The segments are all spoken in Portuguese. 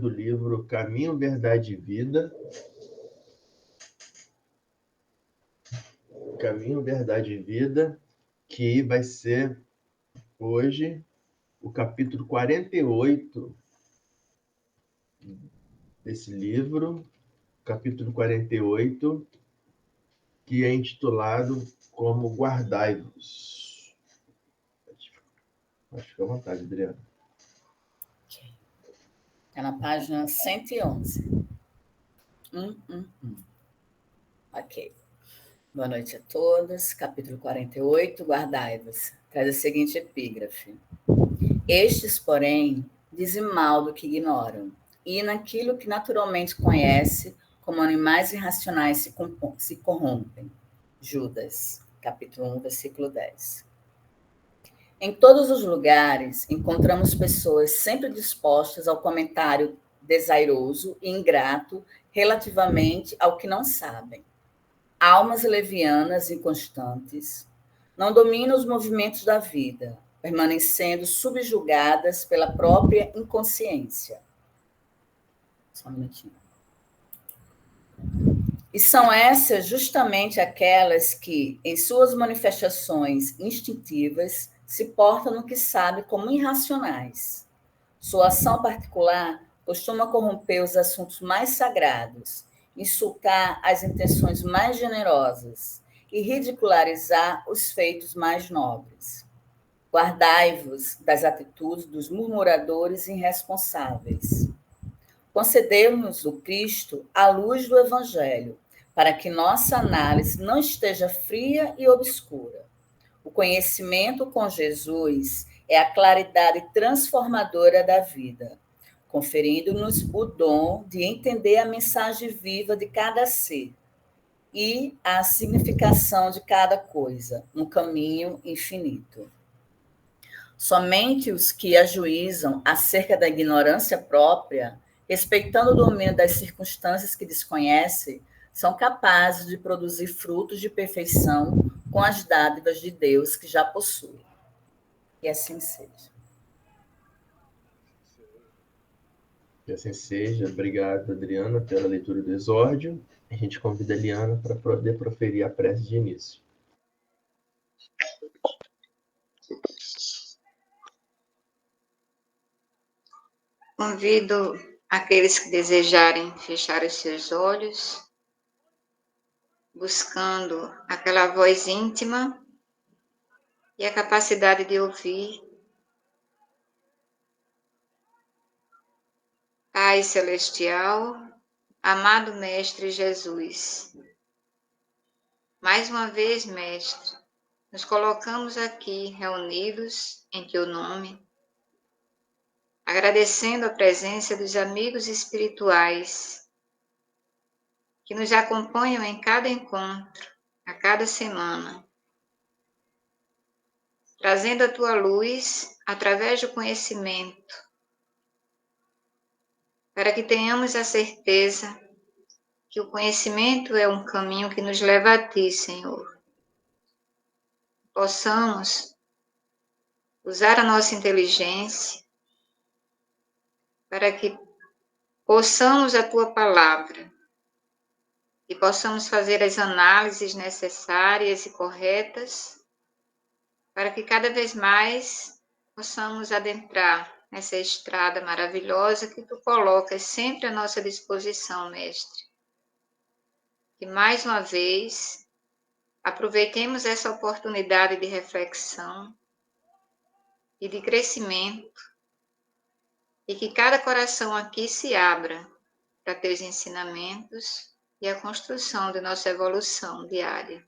do livro Caminho, Verdade e Vida. Caminho, Verdade e Vida, que vai ser hoje o capítulo 48 desse livro, capítulo 48, que é intitulado como Guardai-vos. Acho que fica à vontade, Adriana. Está na página 111. Ok. Boa noite a todos. Capítulo 48, Guardai-vos. Traz a seguinte epígrafe. Estes, porém, dizem mal do que ignoram, e naquilo que naturalmente conhece, como animais irracionais se corrompem. Judas, capítulo 1, versículo 10. Em todos os lugares, encontramos pessoas sempre dispostas ao comentário desairoso e ingrato relativamente ao que não sabem. Almas levianas e inconstantes, não dominam os movimentos da vida, permanecendo subjugadas pela própria inconsciência. Só um minutinho. E são essas justamente aquelas que, em suas manifestações instintivas, se portam no que sabe como irracionais. Sua ação particular costuma corromper os assuntos mais sagrados, insultar as intenções mais generosas e ridicularizar os feitos mais nobres. Guardai-vos das atitudes dos murmuradores irresponsáveis. Concedeu-nos o Cristo a luz do Evangelho, para que nossa análise não esteja fria e obscura. O conhecimento com Jesus é a claridade transformadora da vida, conferindo-nos o dom de entender a mensagem viva de cada ser e a significação de cada coisa, um caminho infinito. Somente os que ajuizam acerca da ignorância própria, respeitando o domínio das circunstâncias que desconhecem, são capazes de produzir frutos de perfeição com as dádivas de Deus que já possuem. E assim seja. Que assim seja. Obrigado, Adriana, pela leitura do exórdio. A gente convida a Eliana para poder proferir a prece de início. Convido aqueles que desejarem fechar os seus olhos, buscando aquela voz íntima e a capacidade de ouvir. Pai Celestial, amado Mestre Jesus, mais uma vez, Mestre, nos colocamos aqui reunidos em Teu nome, agradecendo a presença dos amigos espirituais que nos acompanham em cada encontro, a cada semana, trazendo a Tua luz através do conhecimento, para que tenhamos a certeza que o conhecimento é um caminho que nos leva a Ti, Senhor. Possamos usar a nossa inteligência para que possamos a Tua palavra e possamos fazer as análises necessárias e corretas para que cada vez mais possamos adentrar nessa estrada maravilhosa que Tu colocas sempre à nossa disposição, Mestre. E mais uma vez, aproveitemos essa oportunidade de reflexão e de crescimento e que cada coração aqui se abra para Teus ensinamentos e a construção de nossa evolução diária.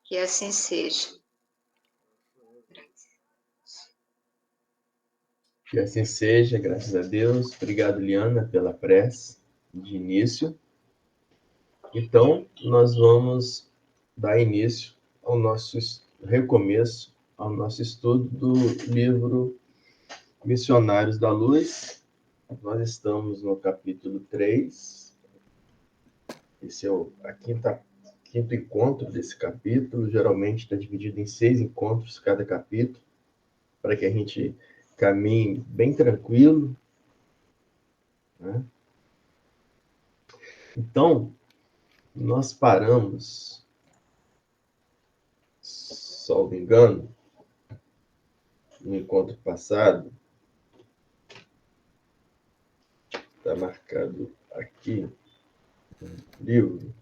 Que assim seja. Que assim seja, graças a Deus. Obrigado, Liana, pela prece de início. Então, nós vamos dar início ao nosso recomeço, ao nosso estudo do livro Missionários da Luz. Nós estamos no capítulo 3. Esse é o quinto encontro desse capítulo. Geralmente está dividido em 6 encontros cada capítulo, para que a gente caminhe bem tranquilo né? Então, nós paramos, salvo engano, no encontro passado, está marcado aqui no livro,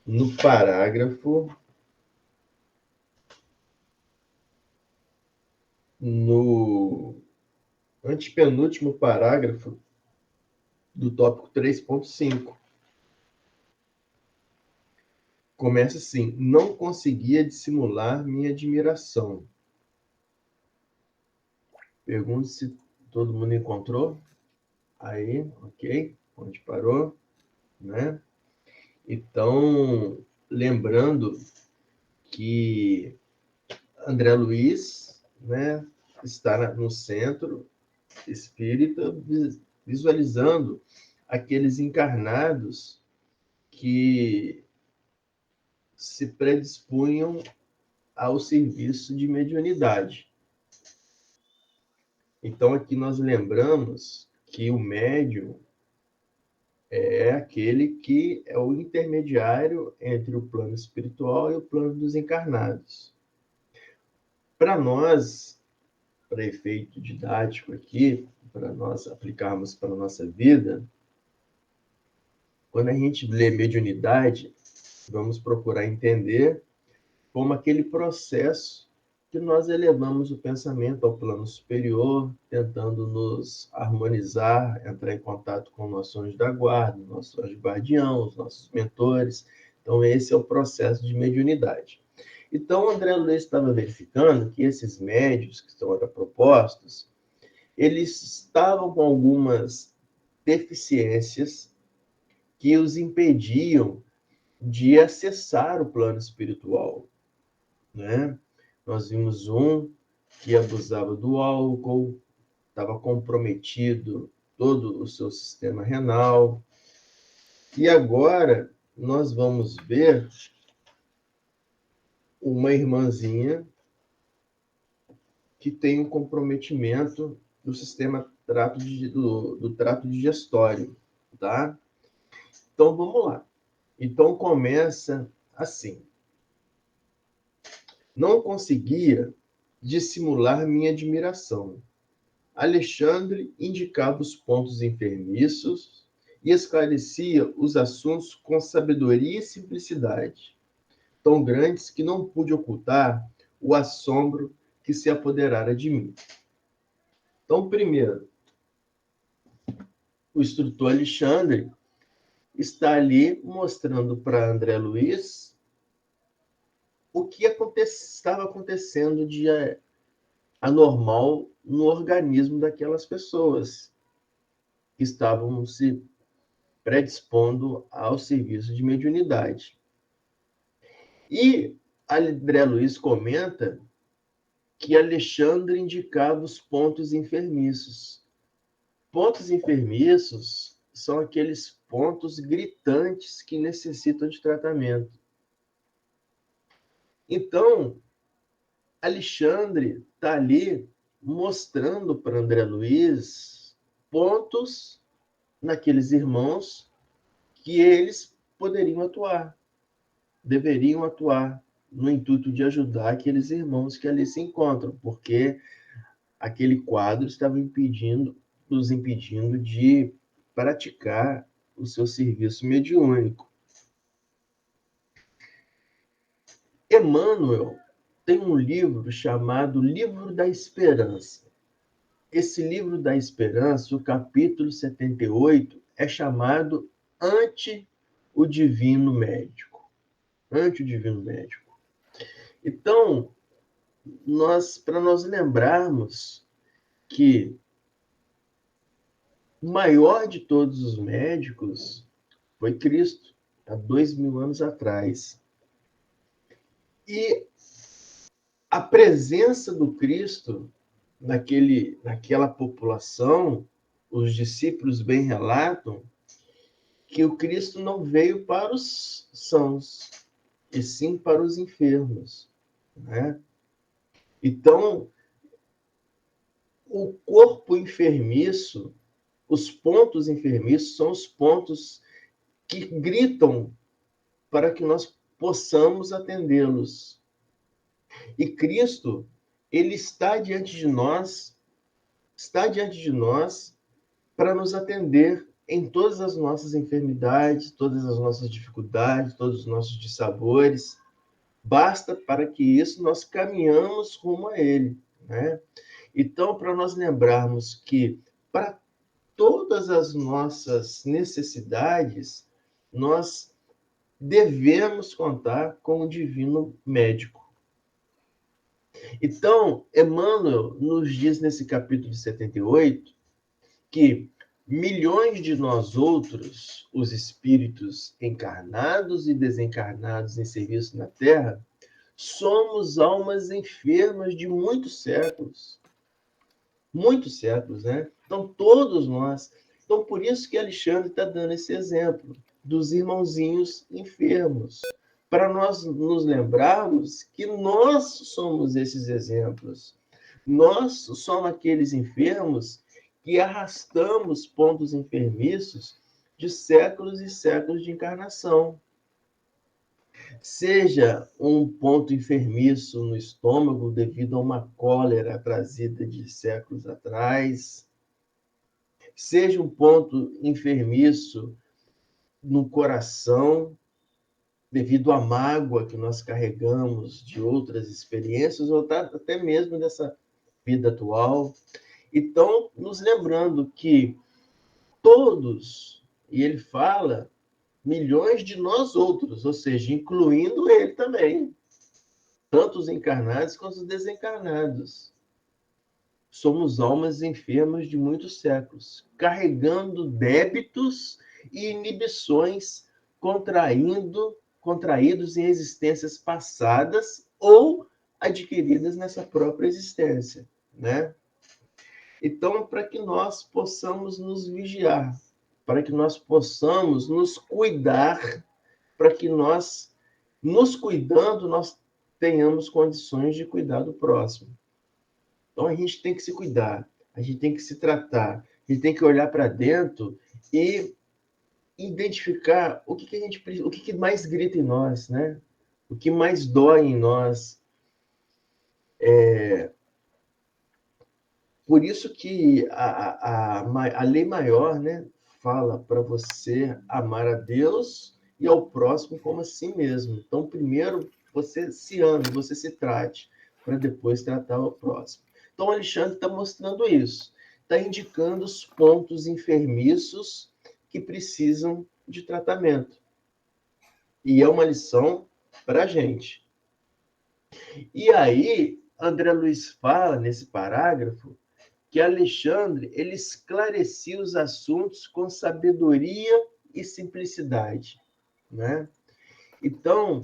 no parágrafo, no antepenúltimo parágrafo do tópico 3.5. Começa assim: não conseguia dissimular minha admiração. Pergunto se todo mundo encontrou. Aí, ok. Onde parou, né? Então, lembrando que André Luiz, né, está no centro espírita, visualizando aqueles encarnados que se predispunham ao serviço de mediunidade. Então, aqui nós lembramos que o médium é aquele que é o intermediário entre o plano espiritual e o plano dos encarnados. Para nós, para efeito didático aqui, para nós aplicarmos para a nossa vida, quando a gente lê mediunidade, vamos procurar entender como aquele processo que nós elevamos o pensamento ao plano superior, tentando nos harmonizar, entrar em contato com nossos anjos da guarda, nossos anjos guardiãos, nossos mentores. Então, esse é o processo de mediunidade. Então, André Luiz estava verificando que esses médios que estão propostos, eles estavam com algumas deficiências que os impediam de acessar o plano espiritual, né? Nós vimos um que abusava do álcool, estava comprometido todo o seu sistema renal. E agora nós vamos ver uma irmãzinha que tem um comprometimento do sistema do trato digestório, tá? Então, vamos lá. Então, começa assim. Não conseguia dissimular minha admiração. Alexandre indicava os pontos enfermiços e esclarecia os assuntos com sabedoria e simplicidade, tão grandes que não pude ocultar o assombro que se apoderara de mim. Então, primeiro, o instrutor Alexandre está ali mostrando para André Luiz o que estava acontecendo de anormal no organismo daquelas pessoas que estavam se predispondo ao serviço de mediunidade. E André Luiz comenta que Alexandre indicava os pontos enfermiços. Pontos enfermiços são aqueles pontos gritantes que necessitam de tratamento. Então, Alexandre está ali mostrando para André Luiz pontos naqueles irmãos que eles poderiam atuar, deveriam atuar no intuito de ajudar aqueles irmãos que ali se encontram, porque aquele quadro estava nos impedindo de praticar o seu serviço mediúnico. Emmanuel tem um livro chamado Livro da Esperança. Esse Livro da Esperança, o capítulo 78, é chamado Ante o Divino Médico. Ante o Divino Médico. Então, para nós lembrarmos que o maior de todos os médicos foi Cristo, há 2000 anos atrás. E a presença do Cristo naquela população, os discípulos bem relatam que o Cristo não veio para os sãos, e sim para os enfermos, né? Então, o corpo enfermiço Os pontos enfermiços são os pontos que gritam para que nós possamos atendê-los. E Cristo, ele está diante de nós para nos atender em todas as nossas enfermidades, todas as nossas dificuldades, todos os nossos dissabores. Basta para que isso nós caminhamos rumo a ele, né? Então, para nós lembrarmos que para todas as nossas necessidades, nós devemos contar com o divino médico. Então, Emmanuel nos diz nesse capítulo 78 que milhões de nós outros, os espíritos encarnados e desencarnados em serviço na Terra, somos almas enfermas de muitos séculos, né? Então, todos nós. Então, por isso que Alexandre está dando esse exemplo dos irmãozinhos enfermos, para nós nos lembrarmos que nós somos esses exemplos. Nós somos aqueles enfermos que arrastamos pontos enfermiços de séculos e séculos de encarnação. Seja um ponto enfermiço no estômago devido a uma cólera trazida de séculos atrás, seja um ponto enfermiço no coração devido à mágoa que nós carregamos de outras experiências ou até mesmo dessa vida atual. Então, nos lembrando que todos, e ele fala milhões de nós outros, ou seja, incluindo ele também, tanto os encarnados quanto os desencarnados. Somos almas enfermas de muitos séculos, carregando débitos e inibições contraídos em existências passadas ou adquiridas nessa própria existência, né? Então, para que nós possamos nos vigiar, para que nós possamos nos cuidar, para que nós, nos cuidando, nós tenhamos condições de cuidar do próximo. Então, a gente tem que se cuidar, a gente tem que se tratar, a gente tem que olhar para dentro e identificar o que mais grita em nós, né? O que mais dói em nós. Por isso que a lei maior, né, fala para você amar a Deus e ao próximo como a si mesmo. Então, primeiro, você se ame, você se trate, para depois tratar o próximo. Então, o Alexandre está mostrando isso. Está indicando os pontos enfermiços que precisam de tratamento. E é uma lição para a gente. E aí, André Luiz fala, nesse parágrafo, que Alexandre ele esclarecia os assuntos com sabedoria e simplicidade, né? Então,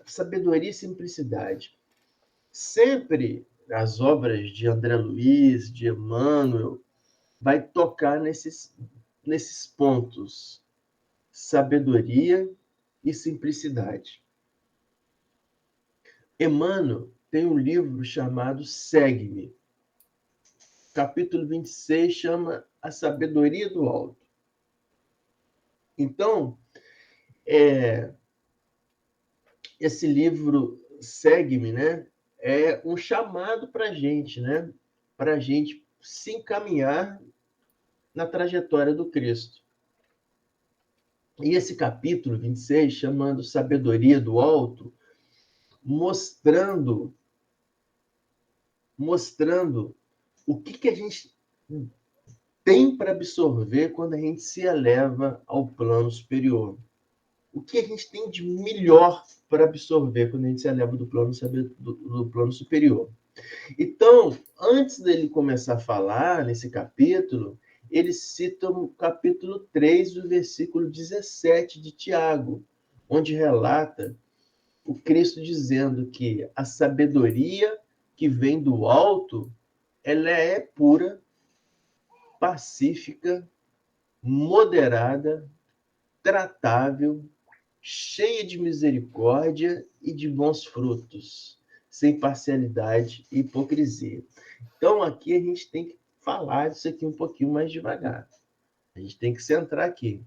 sabedoria e simplicidade. Sempre as obras de André Luiz, de Emmanuel, vai tocar nesses pontos. Sabedoria e simplicidade. Emmanuel tem um livro chamado Segue-me. Capítulo 26 chama A Sabedoria do Alto. Então, esse livro Segue-me, né, é um chamado para a gente, né, para a gente se encaminhar na trajetória do Cristo. E esse capítulo 26, chamando Sabedoria do Alto, mostrando o que a gente tem para absorver quando a gente se eleva ao plano superior. O que a gente tem de melhor para absorver quando a gente se eleva do plano superior. Então, antes dele começar a falar nesse capítulo, ele cita o capítulo 3, do versículo 17 de Tiago, onde relata o Cristo dizendo que a sabedoria que vem do alto, ela é pura, pacífica, moderada, tratável, cheia de misericórdia e de bons frutos, sem parcialidade e hipocrisia. Então, aqui a gente tem que falar disso aqui um pouquinho mais devagar. A gente tem que centrar aqui.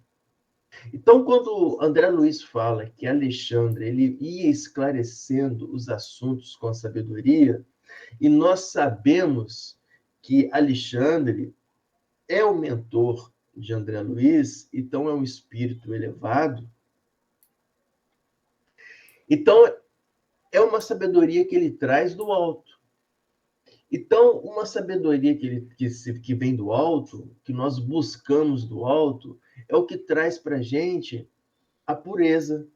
Então, quando André Luiz fala que Alexandre ele ia esclarecendo os assuntos com a sabedoria, e nós sabemos que Alexandre é o mentor de André Luiz, então é um espírito elevado. Então, é uma sabedoria que ele traz do alto. Então, uma sabedoria que vem do alto, que nós buscamos do alto, é o que traz para a gente a pureza,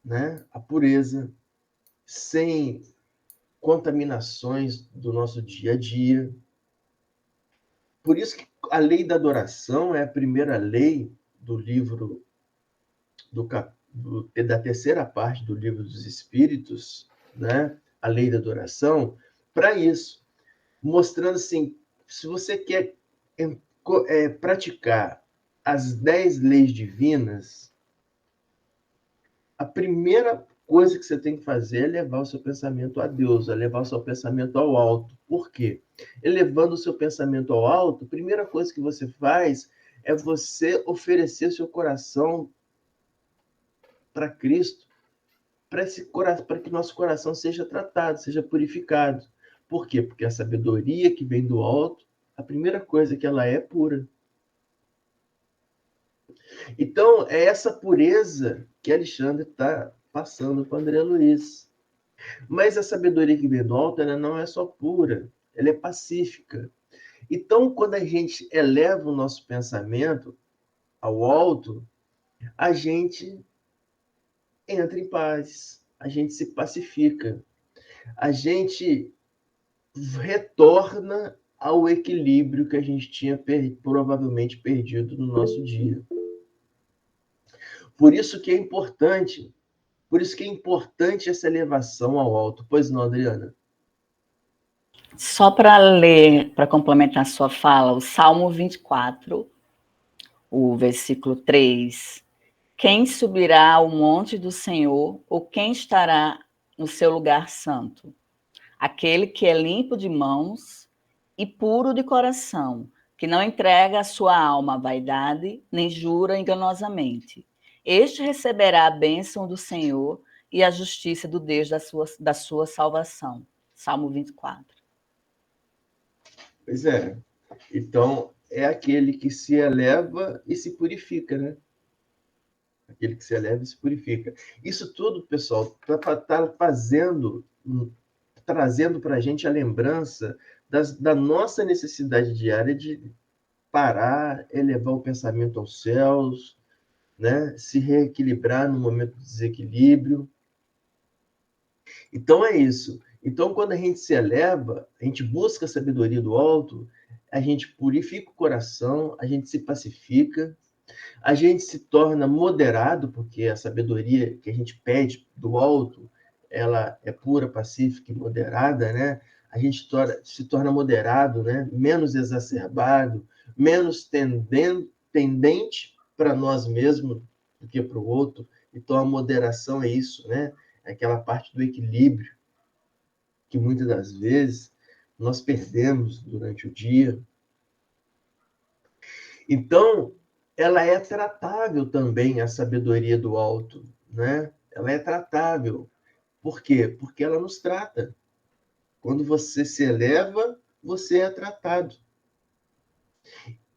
né? A pureza, sem contaminações do nosso dia a dia. Por isso que a lei da adoração é a primeira lei do livro da terceira parte do livro dos Espíritos, né? A lei da adoração, para isso, mostrando assim, se você quer praticar as 10 leis divinas, a primeira coisa que você tem que fazer é levar o seu pensamento a Deus, é levar o seu pensamento ao alto. Por quê? Elevando o seu pensamento ao alto, a primeira coisa que você faz é você oferecer o seu coração para Cristo, para que nosso coração seja tratado, seja purificado. Por quê? Porque a sabedoria que vem do alto, a primeira coisa que ela é pura. Então, é essa pureza que Alexandre está passando para André Luiz. Mas a sabedoria que vem do alto, ela não é só pura, ela é pacífica. Então, quando a gente eleva o nosso pensamento ao alto, a gente entra em paz, a gente se pacifica, a gente retorna ao equilíbrio que a gente tinha provavelmente perdido no nosso dia. Por isso que é importante essa elevação ao alto. Pois não, Adriana? Só para ler, para complementar a sua fala, o Salmo 24, o versículo 3. Quem subirá ao monte do Senhor, ou quem estará no seu lugar santo? Aquele que é limpo de mãos e puro de coração, que não entrega a sua alma à vaidade, nem jura enganosamente. Este receberá a bênção do Senhor e a justiça do Deus da sua salvação. Salmo 24. Pois é. Então, é aquele que se eleva e se purifica, né? Aquele que se eleva e se purifica. Isso tudo, pessoal, está trazendo para a gente a lembrança da nossa necessidade diária de parar, elevar o pensamento aos céus, né? Se reequilibrar no momento de desequilíbrio. Então é isso. Então, quando a gente se eleva, a gente busca a sabedoria do alto, a gente purifica o coração, a gente se pacifica, a gente se torna moderado, porque a sabedoria que a gente pede do alto, ela é pura, pacífica e moderada, né? A gente se torna moderado, né? Menos exacerbado, menos tendente para nós mesmos do que para o outro. Então, a moderação é isso, né? É aquela parte do equilíbrio que muitas das vezes nós perdemos durante o dia. Então, ela é tratável também, a sabedoria do alto, né? Ela é tratável. Por quê? Porque ela nos trata. Quando você se eleva, você é tratado.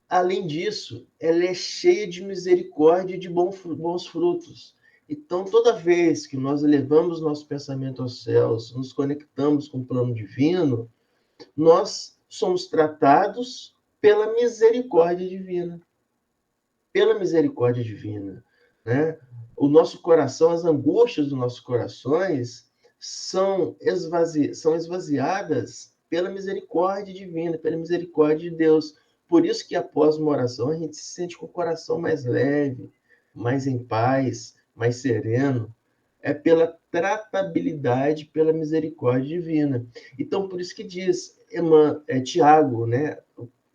Além disso, ela é cheia de misericórdia e de bons frutos. Então, toda vez que nós elevamos nosso pensamento aos céus, nos conectamos com o plano divino, nós somos tratados pela misericórdia divina. Pela misericórdia divina, né? O nosso coração, as angústias dos nossos corações são esvaziadas pela misericórdia divina, pela misericórdia de Deus. Por isso que após uma oração a gente se sente com o coração mais leve, mais em paz, mais sereno. É pela tratabilidade, pela misericórdia divina. Então, por isso que diz Tiago, né,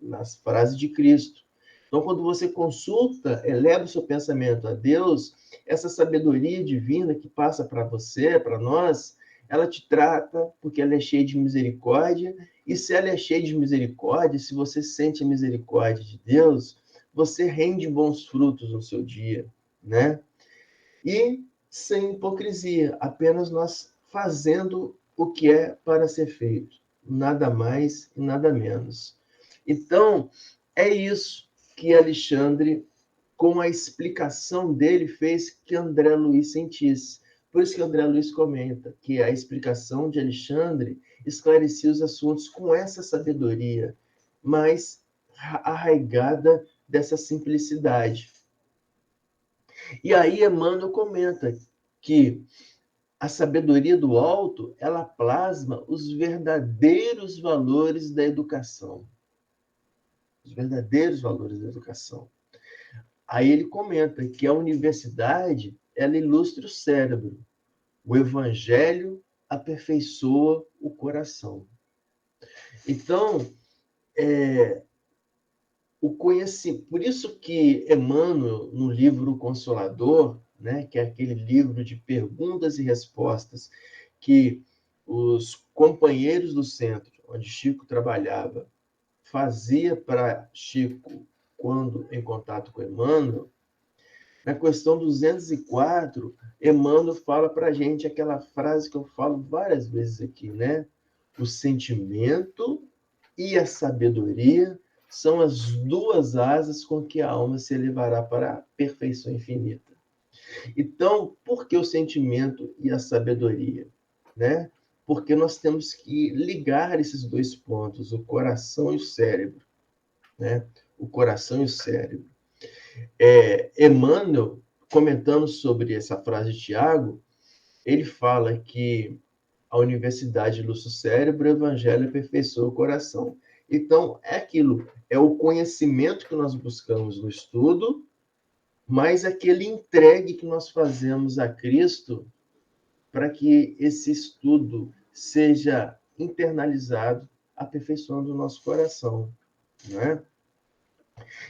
nas frases de Cristo. Então, quando você consulta, eleva o seu pensamento a Deus, essa sabedoria divina que passa para você, para nós, ela te trata porque ela é cheia de misericórdia, e se ela é cheia de misericórdia, se você sente a misericórdia de Deus, você rende bons frutos no seu dia, né? E sem hipocrisia, apenas nós fazendo o que é para ser feito, nada mais e nada menos. Então, é isso que Alexandre, com a explicação dele, fez que André Luiz sentisse. Por isso que André Luiz comenta que a explicação de Alexandre esclarecia os assuntos com essa sabedoria mais arraigada dessa simplicidade. E aí Emmanuel comenta que a sabedoria do alto, ela plasma os verdadeiros valores da educação. Os verdadeiros valores da educação. Aí ele comenta que a universidade, ela ilustra o cérebro. O evangelho aperfeiçoa o coração. Então, por isso que Emmanuel, no livro Consolador, né, que é aquele livro de perguntas e respostas que os companheiros do centro, onde Chico trabalhava, fazia para Chico quando em contato com Emmanuel, na questão 204, Emmanuel fala para a gente aquela frase que eu falo várias vezes aqui, né? O sentimento e a sabedoria são as duas asas com que a alma se elevará para a perfeição infinita. Então, por que o sentimento e a sabedoria? Né? Porque nós temos que ligar esses dois pontos, o coração e o cérebro. Né? O coração e o cérebro. Emmanuel, comentando sobre essa frase de Tiago, ele fala que a universidade ilustra o cérebro, o evangelho aperfeiçoa o coração. Então, é aquilo, é o conhecimento que nós buscamos no estudo, mas aquele entregue que nós fazemos a Cristo para que esse estudo seja internalizado, aperfeiçoando o nosso coração, né?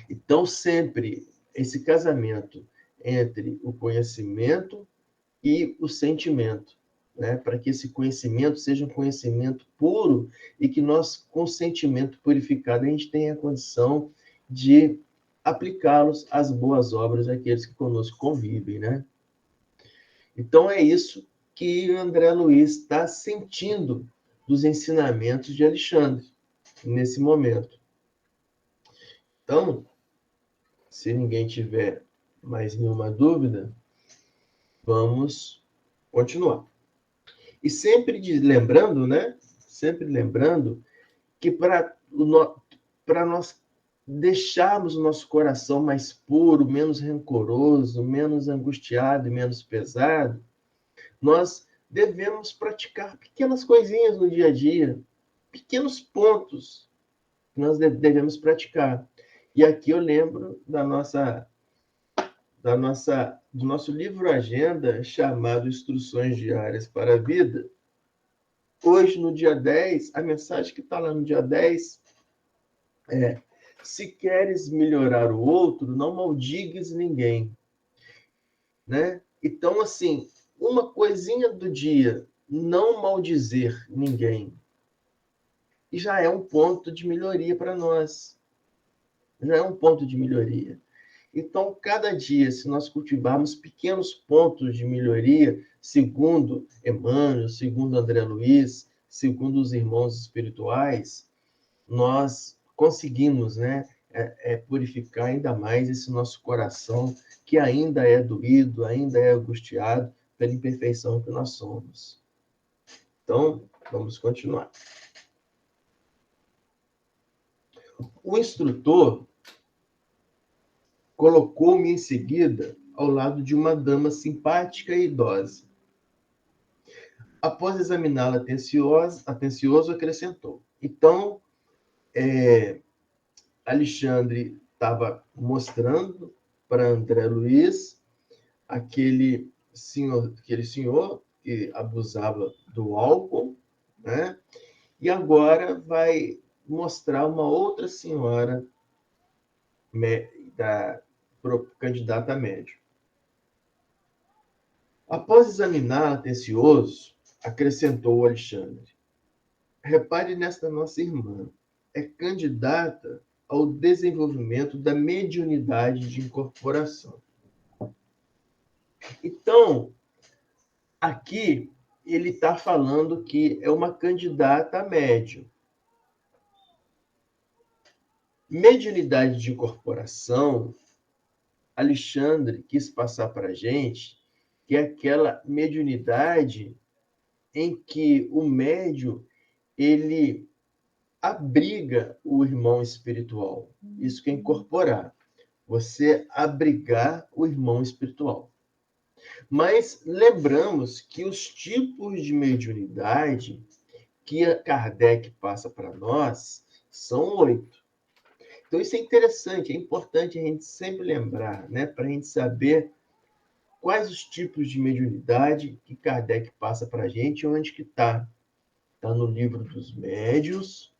Então, sempre esse casamento entre o conhecimento e o sentimento, né? Para que esse conhecimento seja um conhecimento puro e que nós, com o sentimento purificado, a gente tenha a condição de aplicá-los às boas obras daqueles que conosco convivem, né? Então, é isso que André Luiz está sentindo dos ensinamentos de Alexandre, nesse momento. Então, se ninguém tiver mais nenhuma dúvida, vamos continuar. E sempre lembrando, né? Sempre lembrando que para nós deixarmos o nosso coração mais puro, menos rancoroso, menos angustiado e menos pesado, nós devemos praticar pequenas coisinhas no dia a dia, pequenos pontos que nós devemos praticar. E aqui eu lembro do nosso livro agenda chamado Instruções Diárias para a Vida. Hoje, no dia 10, a mensagem que está lá no dia 10 é: se queres melhorar o outro, não maldigues ninguém. Né? Então, assim, uma coisinha do dia, não maldizer ninguém, e já é um ponto de melhoria para nós. Já é um ponto de melhoria. Então, cada dia, se nós cultivarmos pequenos pontos de melhoria, segundo Emmanuel, segundo André Luiz, segundo os irmãos espirituais, nós conseguimos, né, purificar ainda mais esse nosso coração, que ainda é doído, ainda é angustiado pela imperfeição que nós somos. Então, vamos continuar. O instrutor colocou-me em seguida ao lado de uma dama simpática e idosa. Após examiná-la atencioso, acrescentou: então, Alexandre estava mostrando para André Luiz aquele senhor que abusava do álcool, né? E agora vai mostrar uma outra senhora da candidata a médium. Após examinar atencioso, acrescentou o Alexandre. Repare nesta nossa irmã. É candidata ao desenvolvimento da mediunidade de incorporação. Então, aqui ele está falando que é uma candidata a médium. Mediunidade de incorporação, Alexandre quis passar para a gente que é aquela mediunidade em que o médium ele abriga o irmão espiritual. Isso que é incorporar. Você abrigar o irmão espiritual. Mas lembramos que os tipos de mediunidade que Kardec passa para nós são 8. Então, isso é interessante, é importante a gente sempre lembrar, né, para a gente saber quais os tipos de mediunidade que Kardec passa para a gente e onde que está. Está no livro dos médiuns,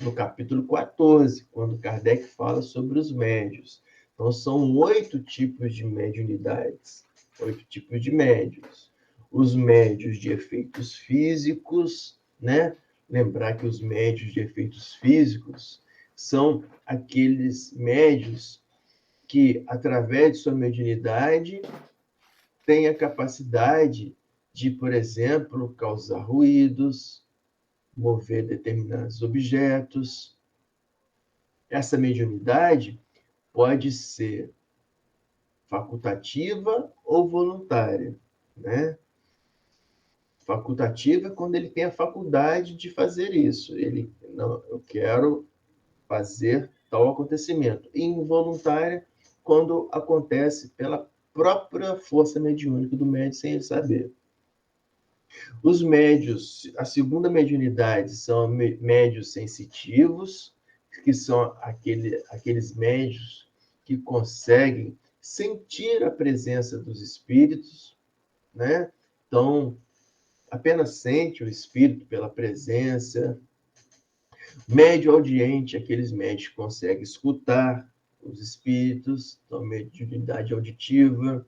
no capítulo 14, quando Kardec fala sobre os médiuns. Então, são 8 tipos de mediunidades, 8 tipos de médiuns. Os médiuns de efeitos físicos, né? Lembrar que os médiuns de efeitos físicos são aqueles médiuns que, através de sua mediunidade, têm a capacidade de, por exemplo, causar ruídos, mover determinados objetos. Essa mediunidade pode ser facultativa ou voluntária, né? Facultativa é quando ele tem a faculdade de fazer isso. Ele, não, eu quero fazer tal acontecimento. E involuntária, quando acontece pela própria força mediúnica do médium sem ele saber. Os médios, a segunda mediunidade são médios sensitivos, que são aqueles médios que conseguem sentir a presença dos espíritos, né? Então, apenas sente o espírito pela presença. Médio audiente, aqueles médios que conseguem escutar os espíritos, então mediunidade auditiva.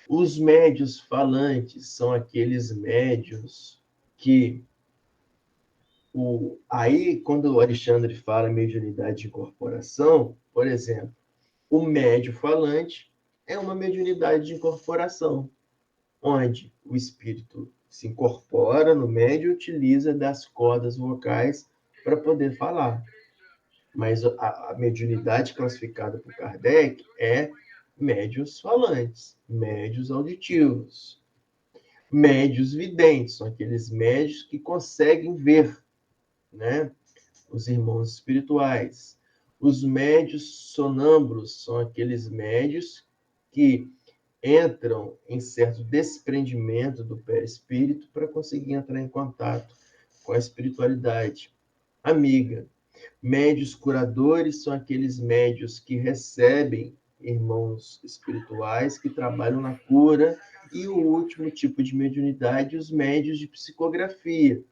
Os médios falantes são aqueles médios que aí, quando o Alexandre fala mediunidade de incorporação, por exemplo, o médio falante é uma mediunidade de incorporação, onde o espírito se incorpora no médio e utiliza das cordas vocais para poder falar. Mas a mediunidade classificada por Kardec é médios falantes, médios auditivos, médios videntes, são aqueles médios que conseguem ver, né, os irmãos espirituais. Os médios sonâmbulos são aqueles médios que entram em certo desprendimento do perispírito para conseguir entrar em contato com a espiritualidade amiga. Médios curadores são aqueles médios que recebem irmãos espirituais que trabalham na cura. E o último tipo de mediunidade, os médios de psicografia.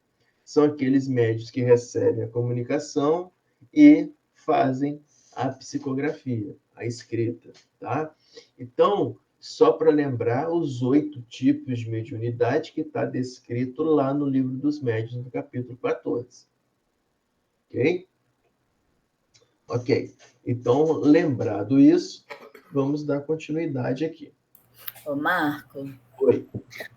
São aqueles médios que recebem a comunicação e fazem a psicografia, a escrita, tá? Então, só para lembrar os 8 tipos de mediunidade que está descrito lá no livro dos médiuns, no capítulo 14. Ok? Ok. Então, lembrado isso, vamos dar continuidade aqui. Ô, Marco. Oi.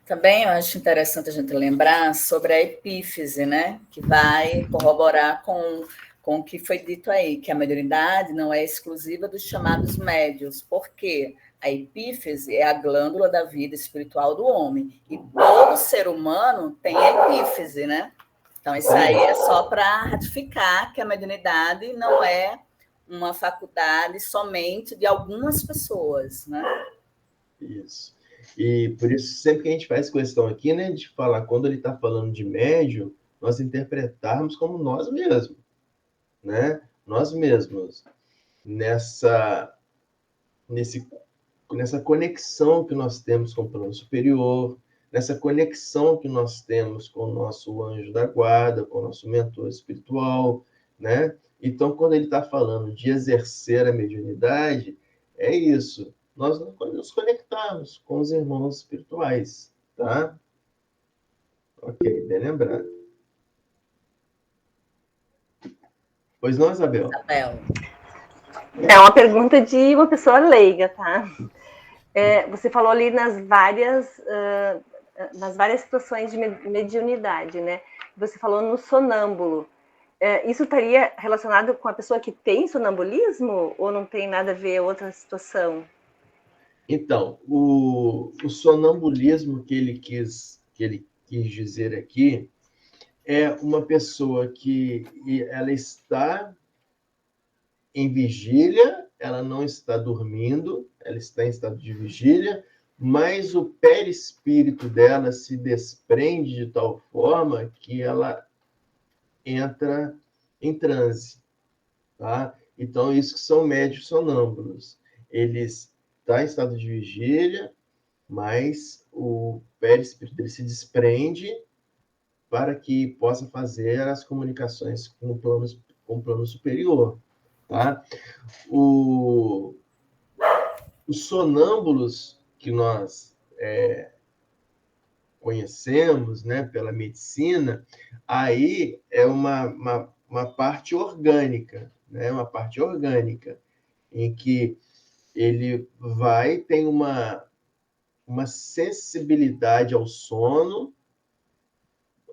Também eu acho interessante a gente lembrar sobre a epífise, né? Que vai corroborar com o que foi dito aí, que a mediunidade não é exclusiva dos chamados médios. Por quê? A epífise é a glândula da vida espiritual do homem. E todo ser humano tem a epífise, né? Então, isso aí é só para ratificar que a mediunidade não é uma faculdade somente de algumas pessoas, né? Isso. E por isso, sempre que a gente faz questão aqui, né, de falar, quando ele está falando de médium, nós interpretarmos como nós mesmos, né? Nós mesmos, nessa conexão que nós temos com o plano superior, nessa conexão que nós temos com o nosso anjo da guarda, com o nosso mentor espiritual, né? Então, quando ele está falando de exercer a mediunidade, é isso. Nós nos conectamos com os irmãos espirituais, tá? Ok, bem lembrado. Pois não, Isabel? Isabel. É uma pergunta de uma pessoa leiga, tá? Você falou ali nas várias situações de mediunidade, né? Você falou no sonâmbulo. Isso estaria relacionado com a pessoa que tem sonambulismo ou não tem nada a ver outra situação? Então, o sonambulismo que ele quis dizer aqui é uma pessoa que ela está em vigília, ela não está dormindo, ela está em estado de vigília, mas o perispírito dela se desprende de tal forma que ela entra em transe, tá? Então, isso que são médios sonâmbulos. Eles estão em estado de vigília, mas o perispírito dele se desprende para que possa fazer as comunicações com o plano superior, tá? Os sonâmbulos que nós conhecemos, né, pela medicina, aí é uma parte orgânica, né, uma parte orgânica, em que ele tem uma sensibilidade ao sono,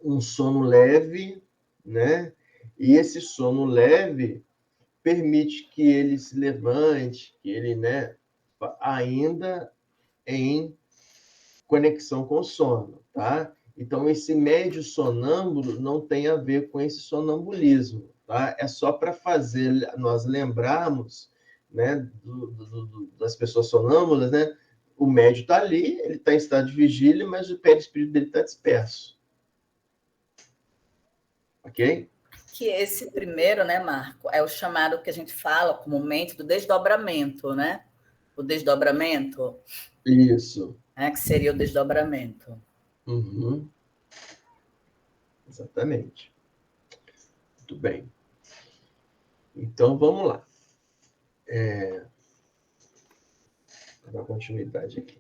um sono leve, né? E esse sono leve permite que ele se levante, que ele, né, ainda em conexão com o sono, tá? Então, esse médio sonâmbulo não tem a ver com esse sonambulismo, tá? É só para fazer nós lembrarmos, né, das pessoas sonâmbulas, né? O médio está ali, ele está em estado de vigília, mas o perispírito dele está disperso. Ok? Que esse primeiro, né, Marco, é o chamado que a gente fala comumente do desdobramento, né? O desdobramento. Isso. Que seria o desdobramento. Uhum. Exatamente. Muito bem. Então, vamos lá. Vou dar continuidade aqui.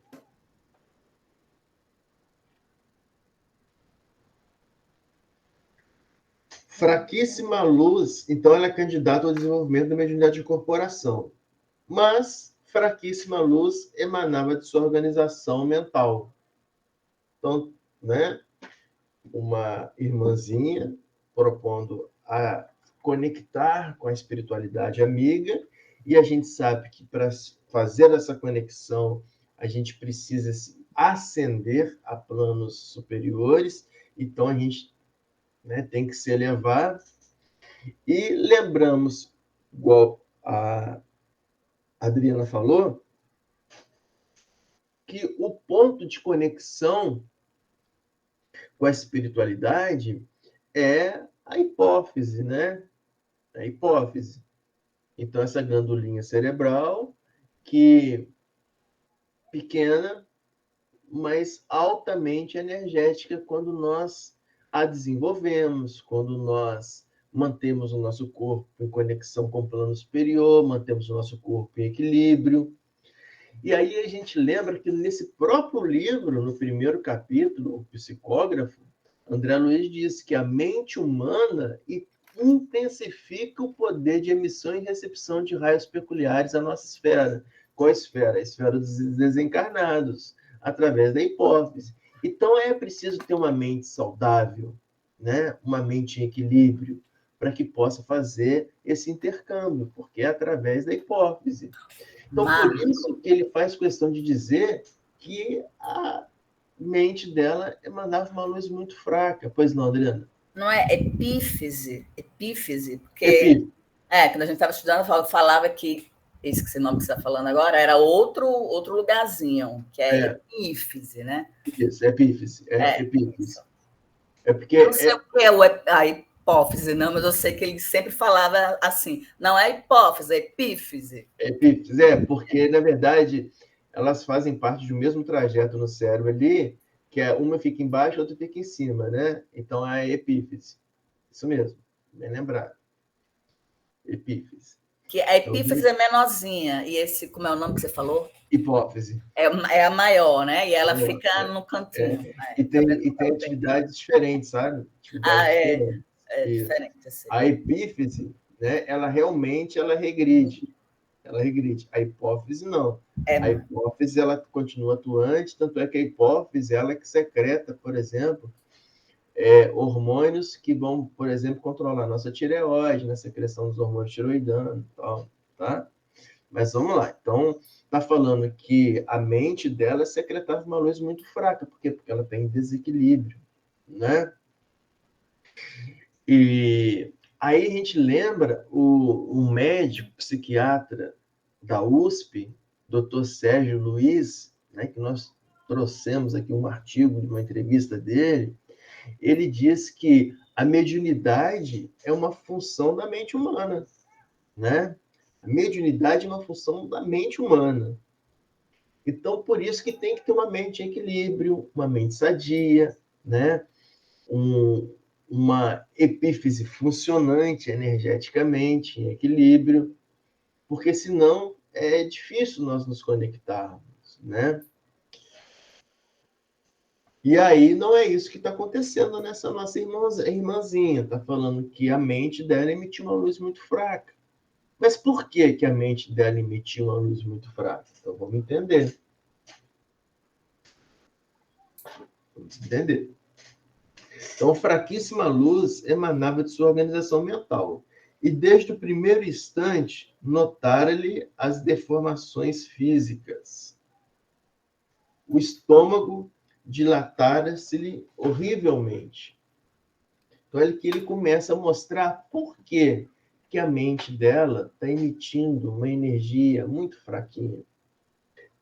Fraquíssima luz, então ela é candidata ao desenvolvimento da mediunidade de corporação. Mas fraquíssima luz emanava de sua organização mental. Então, né, uma irmãzinha propondo a conectar com a espiritualidade amiga, e a gente sabe que para fazer essa conexão a gente precisa se ascender a planos superiores, então a gente, né, tem que se elevar. E lembramos, igual a Adriana falou, que o ponto de conexão com a espiritualidade é a hipófise, né? A hipófise. Então, essa glandulinha cerebral, que pequena, mas altamente energética quando nós a desenvolvemos, quando nós mantemos o nosso corpo em conexão com o plano superior, mantemos o nosso corpo em equilíbrio. E aí a gente lembra que nesse próprio livro, no primeiro capítulo, O Psicógrafo, André Luiz disse que a mente humana intensifica o poder de emissão e recepção de raios peculiares à nossa esfera. Qual esfera? A esfera dos desencarnados, através da hipófise. Então é preciso ter uma mente saudável, né? Uma mente em equilíbrio, para que possa fazer esse intercâmbio, porque é através da hipófise. Então, por isso que ele faz questão de dizer que a mente dela emanava uma luz muito fraca. Pois não, Adriana? Não é epífise, porque quando a gente estava estudando, falava que esse nome que você está falando agora era outro lugarzinho, que é epífise, né? Isso, epífise. Epífise. Porque eu não sei o que é a hipófise, não, mas eu sei que ele sempre falava assim, não é hipófise, é epífise. Epífise, porque, na verdade, elas fazem parte do mesmo trajeto no cérebro ali, que uma fica embaixo, a outra fica em cima, né? Então, é epífise. Isso mesmo, bem lembrado. Epífise. Que a epífise é menorzinha, e esse, como é o nome que você falou? Hipófise. É a maior, né? E ela fica no cantinho. E tem atividades diferentes, sabe? É diferente. Assim. A epífise, né, ela realmente regride. Ela regride. A hipófise, não. A hipófise, ela continua atuante, tanto é que a hipófise, ela que secreta, por exemplo, hormônios que vão, por exemplo, controlar a nossa tireoide, na secreção dos hormônios tiroidanos e tal, tá? Mas vamos lá. Então, está falando que a mente dela secretava uma luz muito fraca. Por quê? Porque ela tem desequilíbrio, né? E aí a gente lembra um médico psiquiatra da USP, Dr. Sérgio Luiz, né, que nós trouxemos aqui um artigo de uma entrevista dele. Ele diz que a mediunidade é uma função da mente humana, né? A mediunidade é uma função da mente humana. Então, por isso que tem que ter uma mente em equilíbrio, uma mente sadia, né? Uma epífise funcionante energeticamente, em equilíbrio, porque senão é difícil nós nos conectarmos, né? E aí não é isso que está acontecendo nessa nossa irmãzinha. Está falando que a mente dela emitiu uma luz muito fraca. Mas por que a mente dela emitiu uma luz muito fraca? Então vamos entender. Vamos entender. Então, fraquíssima luz emanava de sua organização mental. E desde o primeiro instante, notara-lhe as deformações físicas. O estômago dilatara-se-lhe horrivelmente. Então, ele começa a mostrar por que a mente dela está emitindo uma energia muito fraquinha.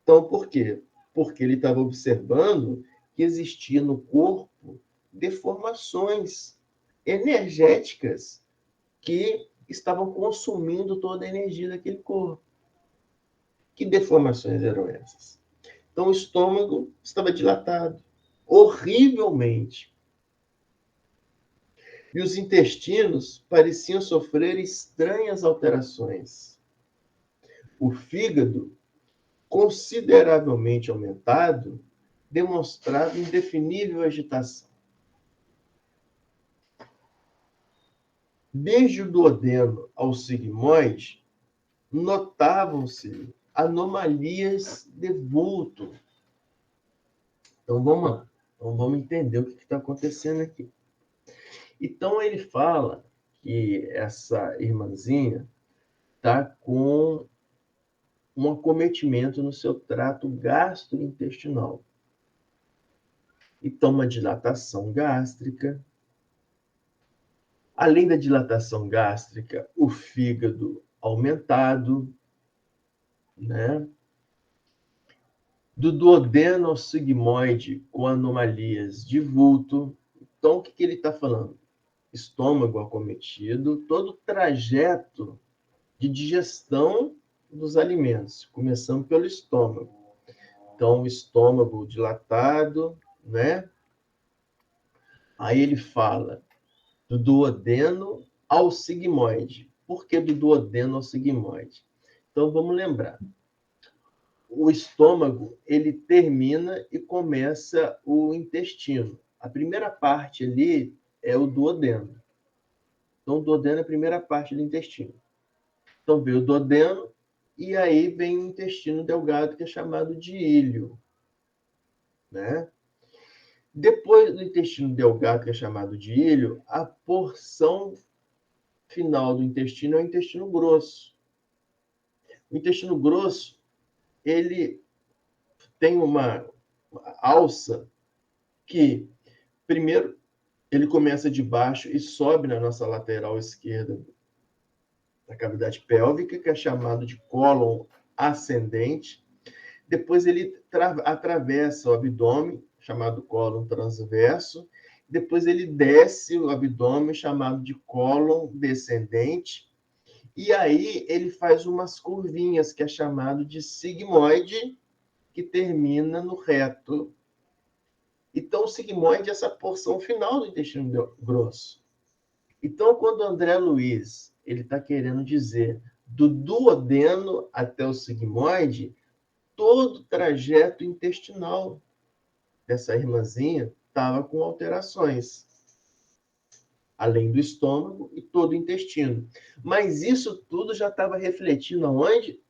Então, por quê? Porque ele estava observando que existia no corpo deformações energéticas que estavam consumindo toda a energia daquele corpo. Que deformações eram essas? Então, o estômago estava dilatado, horrivelmente. E os intestinos pareciam sofrer estranhas alterações. O fígado, consideravelmente aumentado, demonstrava indefinível agitação. Desde o duodeno ao sigmoide, notavam-se anomalias de vulto. Então, vamos lá. Então, vamos entender o que está acontecendo aqui. Então, ele fala que essa irmãzinha está com um acometimento no seu trato gastrointestinal. Então, uma dilatação gástrica. Além da dilatação gástrica, o fígado aumentado, né? Do duodeno ao sigmoide com anomalias de vulto. Então, o que ele está falando? Estômago acometido, todo o trajeto de digestão dos alimentos, começando pelo estômago. Então, o estômago dilatado, né? Aí ele fala do duodeno ao sigmoide. Por que do duodeno ao sigmoide? Então, vamos lembrar. O estômago, ele termina e começa o intestino. A primeira parte ali é o duodeno. Então, o duodeno é a primeira parte do intestino. Então, veio o duodeno e aí vem o intestino delgado, que é chamado de íleo, né? Depois do intestino delgado, que é chamado de íleo, a porção final do intestino é o intestino grosso. O intestino grosso, ele tem uma alça que, primeiro, ele começa de baixo e sobe na nossa lateral esquerda da cavidade pélvica, que é chamado de cólon ascendente. Depois ele atravessa o abdômen, chamado cólon transverso. Depois ele desce o abdômen, chamado de cólon descendente. E aí ele faz umas curvinhas, que é chamado de sigmoide, que termina no reto. Então, o sigmoide é essa porção final do intestino grosso. Então, quando o André Luiz ele está querendo dizer do duodeno até o sigmoide, todo o trajeto intestinal dessa irmãzinha estava com alterações, além do estômago e todo o intestino. Mas isso tudo já estava refletindo aonde?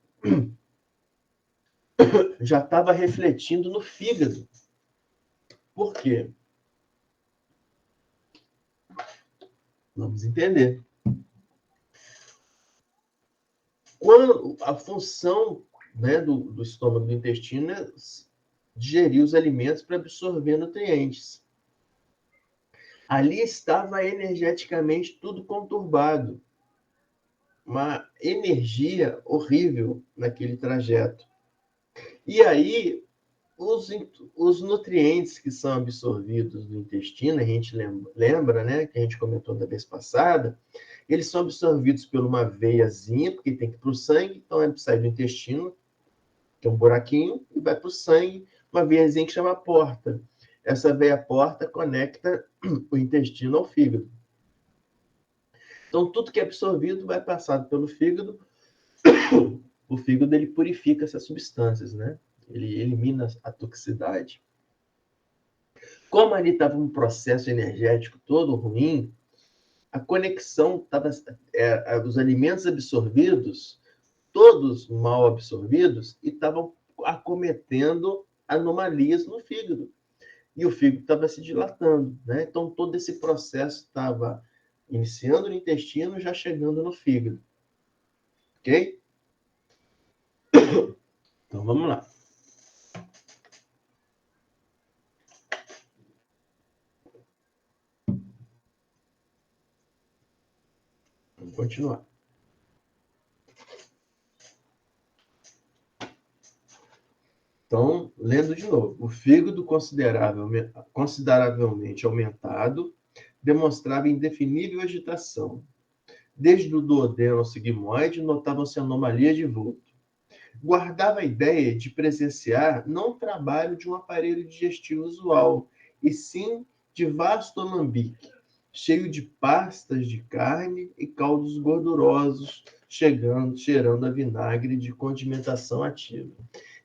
Já estava refletindo no fígado. Por quê? Vamos entender. Quando a função, né, do estômago, do intestino, é digerir os alimentos para absorver nutrientes. Ali estava energeticamente tudo conturbado. Uma energia horrível naquele trajeto. E aí, os nutrientes que são absorvidos do intestino, a gente lembra, né, que a gente comentou da vez passada, eles são absorvidos por uma veiazinha, porque tem que ir para o sangue, então ele sai do intestino, que é um buraquinho, e vai para o sangue, uma veiazinha que chama porta. Essa veia porta conecta o intestino ao fígado. Então, tudo que é absorvido vai passado pelo fígado. O fígado, ele purifica essas substâncias, né? Ele elimina a toxicidade. Como ali estava um processo energético todo ruim, a conexão estava... os alimentos absorvidos, todos mal absorvidos, e estavam acometendo anomalias no fígado. E o fígado estava se dilatando, né? Então, todo esse processo estava iniciando no intestino, já chegando no fígado. Ok? Então, vamos lá. Vamos continuar. Então, lendo de novo. O fígado consideravelmente aumentado demonstrava indefinível agitação. Desde o duodeno ao sigmoide, notavam-se anomalias de vulto. Guardava a ideia de presenciar não o trabalho de um aparelho digestivo usual, e sim de vasto alambique, cheio de pastas de carne e caldos gordurosos, cheirando a vinagre de condimentação ativa.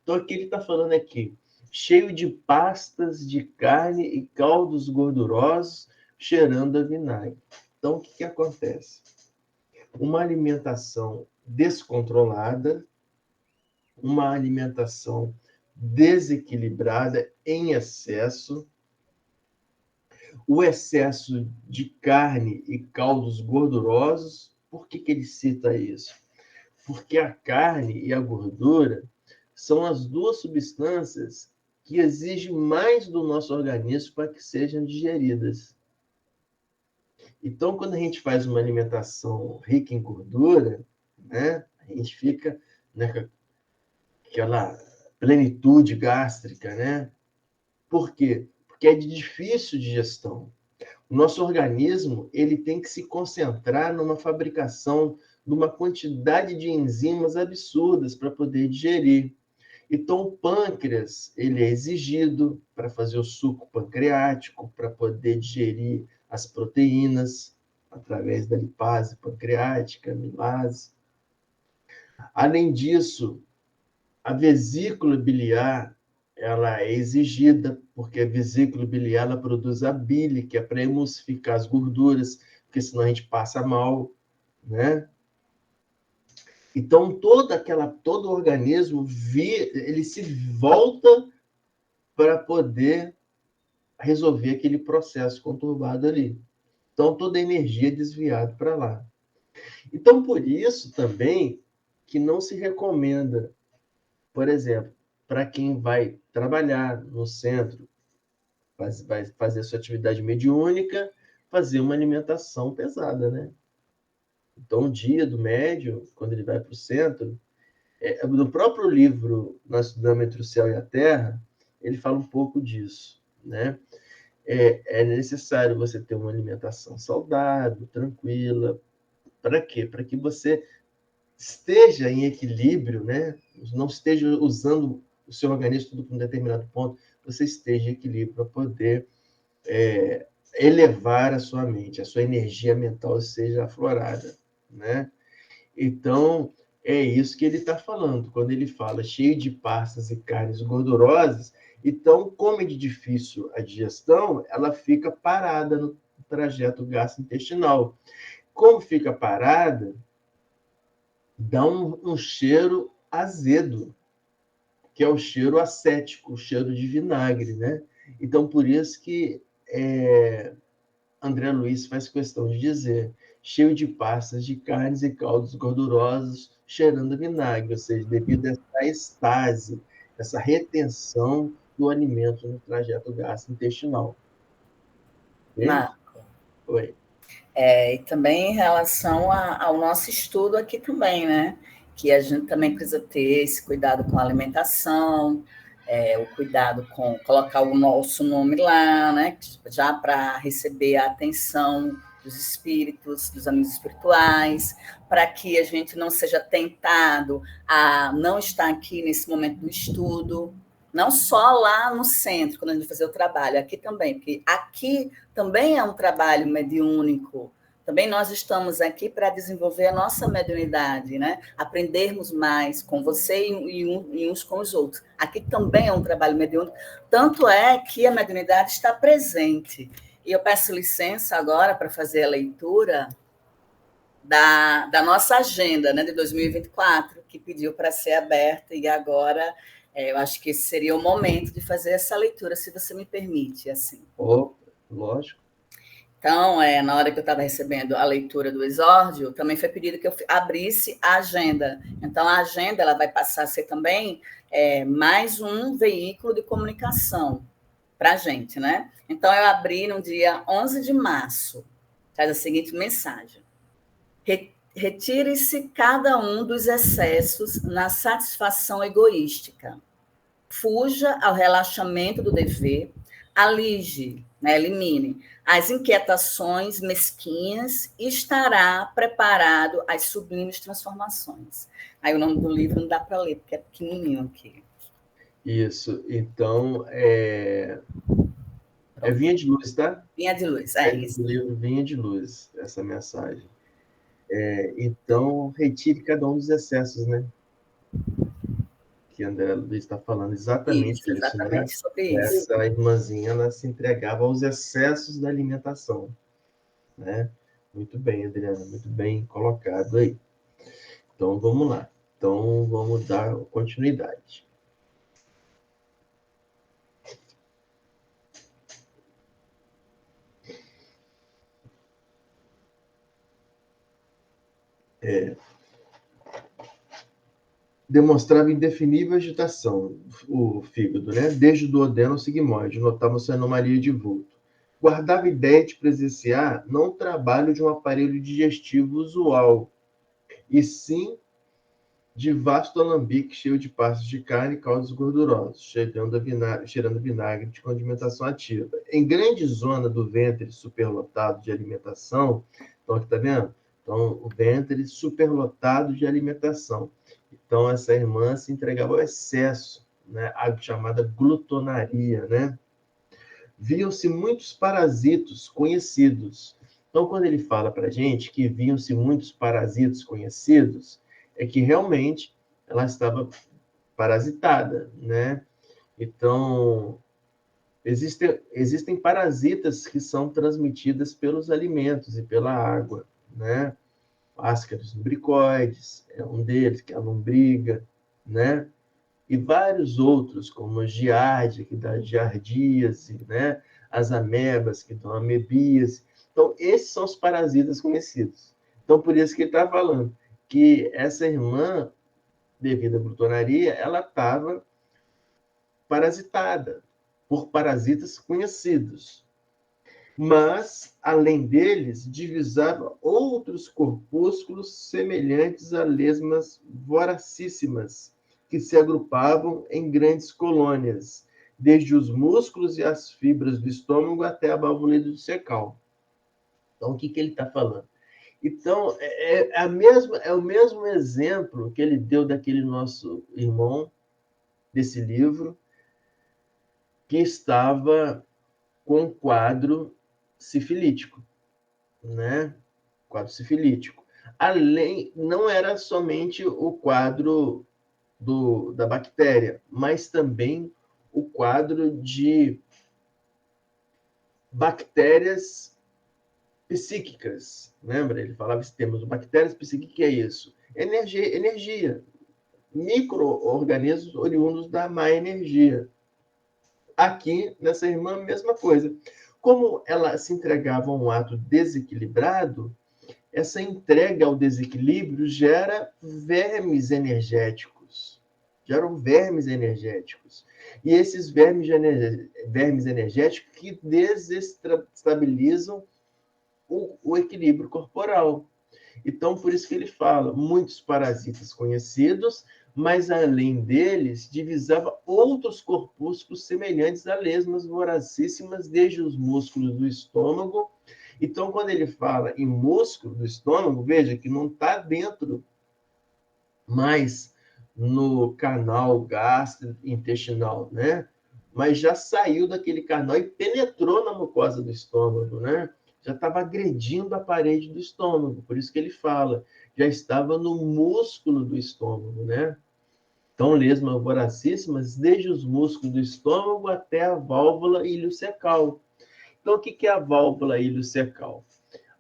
Então, aqui ele está falando aqui, cheio de pastas de carne e caldos gordurosos, cheirando a vinagre. Então, o que acontece? Uma alimentação descontrolada, uma alimentação desequilibrada em excesso, o excesso de carne e caldos gordurosos. Por que ele cita isso? Porque a carne e a gordura são as duas substâncias que exigem mais do nosso organismo para que sejam digeridas. Então, quando a gente faz uma alimentação rica em gordura, né, a gente fica, né, aquela plenitude gástrica, né? Por quê? Porque é de difícil digestão. O nosso organismo, ele tem que se concentrar numa fabricação de uma quantidade de enzimas absurdas para poder digerir. Então, o pâncreas, ele é exigido para fazer o suco pancreático, para poder digerir as proteínas através da lipase pancreática, amilase. Além disso, a vesícula biliar, ela é exigida, porque a vesícula biliar ela produz a bile, que é para emulsificar as gorduras, porque senão a gente passa mal, né? Então, todo o organismo, ele se volta para poder resolver aquele processo conturbado ali. Então, toda a energia é desviada para lá. Então, por isso também que não se recomenda, por exemplo, para quem vai trabalhar no centro, vai fazer sua atividade mediúnica, fazer uma alimentação pesada, né? Então, o dia do médium, quando ele vai para o centro, no próprio livro Nós Estudamos Entre o Céu e a Terra, ele fala um pouco disso, né? É necessário você ter uma alimentação saudável, tranquila. Para quê? Para que você esteja em equilíbrio, né? Não esteja usando o seu organismo tudo para um determinado ponto, você esteja em equilíbrio para poder elevar a sua mente, a sua energia mental seja aflorada, né? Então, é isso que ele está falando, quando ele fala cheio de pastas e carnes gordurosas. Então, como é de difícil a digestão, ela fica parada no trajeto gastrointestinal. Como fica parada, dá um cheiro azedo, que é o cheiro acético, o cheiro de vinagre, né? Então, por isso que André Luiz faz questão de dizer cheio de pastas de carnes e caldos gordurosos, cheirando a vinagre, ou seja, devido a essa estase, essa retenção do alimento no trajeto gastrointestinal. Marco. Oi. E também em relação ao nosso estudo aqui também, né? Que a gente também precisa ter esse cuidado com a alimentação, o cuidado com colocar o nosso nome lá, né? Já para receber a atenção dos espíritos, dos amigos espirituais, para que a gente não seja tentado a não estar aqui nesse momento do estudo, não só lá no centro, quando a gente fazer o trabalho, aqui também, porque aqui também é um trabalho mediúnico. Também nós estamos aqui para desenvolver a nossa mediunidade, né? Aprendermos mais com você e uns com os outros. Aqui também é um trabalho mediúnico, tanto é que a mediunidade está presente. E eu peço licença agora para fazer a leitura da nossa agenda, né, de 2024, que pediu para ser aberta, e agora eu acho que esse seria o momento de fazer essa leitura, se você me permite, assim. Lógico. Então, na hora que eu estava recebendo a leitura do exórdio, também foi pedido que eu abrisse a agenda. Então, a agenda ela vai passar a ser também mais um veículo de comunicação para a gente, né? Então, eu abri no dia 11 de março, traz a seguinte mensagem. Retire-se cada um dos excessos na satisfação egoística. Fuja ao relaxamento do dever, alige, né, elimine as inquietações mesquinhas e estará preparado às sublimes transformações. Aí o nome do livro não dá para ler, porque é pequenininho aqui. Isso, então é Vinha de Luz, tá? Vinha de Luz, isso. O livro Vinha de Luz, essa mensagem. Então, retire cada um dos excessos, né? Que André Luiz está falando exatamente isso, exatamente né? sobre isso. Essa irmãzinha, ela se entregava aos excessos da alimentação, né? Muito bem, Adriana, muito bem colocado aí. Então, vamos lá. Então, vamos dar continuidade. Demonstrava indefinível agitação, o fígado, né? Desde o duodeno ao sigmoide, notava-se anomalia de vulto. Guardava ideia de presenciar não o trabalho de um aparelho digestivo usual, e sim de vasto alambique cheio de pastos de carne e caldos gordurosos, cheirando vinagre de condimentação ativa. Em grande zona do ventre superlotado de alimentação, então aqui tá vendo? Então, o ventre superlotado de alimentação. Então, essa irmã se entregava ao excesso, né? A chamada glutonaria, né? Viam-se muitos parasitos conhecidos. Então, quando ele fala para a gente que viam-se muitos parasitos conhecidos, é que realmente ela estava parasitada, né? Então, existem parasitas que são transmitidas pelos alimentos e pela água, né? Ascaris lumbricoides é um deles, que é a lombriga, né? E vários outros, como a giardia, que dá giardíase, né? As amebas, que dão amebíase. Então, esses são os parasitas conhecidos. Então, por isso que ele está falando que essa irmã, devido à glutonaria, ela estava parasitada por parasitas conhecidos. Mas, além deles, divisava outros corpúsculos semelhantes a lesmas voracíssimas, que se agrupavam em grandes colônias, desde os músculos e as fibras do estômago até a válvula do cecal. Então, o que ele está falando? Então, é o mesmo exemplo que ele deu daquele nosso irmão, desse livro, que estava com um quadro sifilítico, né? Quadro sifilítico. além, não era somente o quadro da bactéria, mas também o quadro de bactérias psíquicas. Lembra? Ele falava esse termo, bactérias psíquicas, que é isso? Energia. Micro-organismos oriundos da má energia. Aqui, nessa irmã, mesma coisa. Como ela se entregava a um ato desequilibrado, essa entrega ao desequilíbrio gera vermes energéticos. Geram vermes energéticos. E esses vermes energéticos que desestabilizam o equilíbrio corporal. Então, por isso que ele fala, muitos parasitas conhecidos, mas além deles, divisava outros corpúsculos semelhantes a lesmas voracíssimas, desde os músculos do estômago. Então, quando ele fala em músculo do estômago, veja que não está dentro mais no canal gastrointestinal, né? Mas já saiu daquele canal e penetrou na mucosa do estômago, né? Já estava agredindo a parede do estômago, por isso que ele fala, já estava no músculo do estômago, né? Então, lesmas voracíssimas, desde os músculos do estômago até a válvula iliocecal. Então, o que é a válvula iliocecal?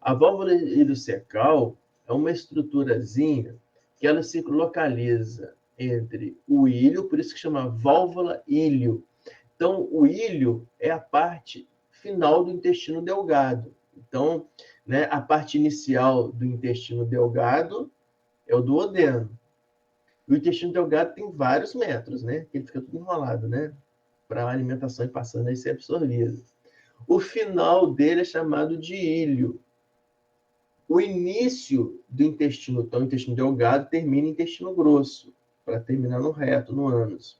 A válvula iliocecal é uma estruturazinha que ela se localiza entre o ilho, por isso que chama válvula ilho. Então, o ilho é a parte final do intestino delgado. Então, né, a parte inicial do intestino delgado é o duodeno. O intestino delgado tem vários metros, né? Ele fica tudo enrolado, né? Para a alimentação ir passando aí ser absorvida. O final dele é chamado de ilho. O início do intestino, então, o intestino delgado termina em intestino grosso, para terminar no reto, no ânus.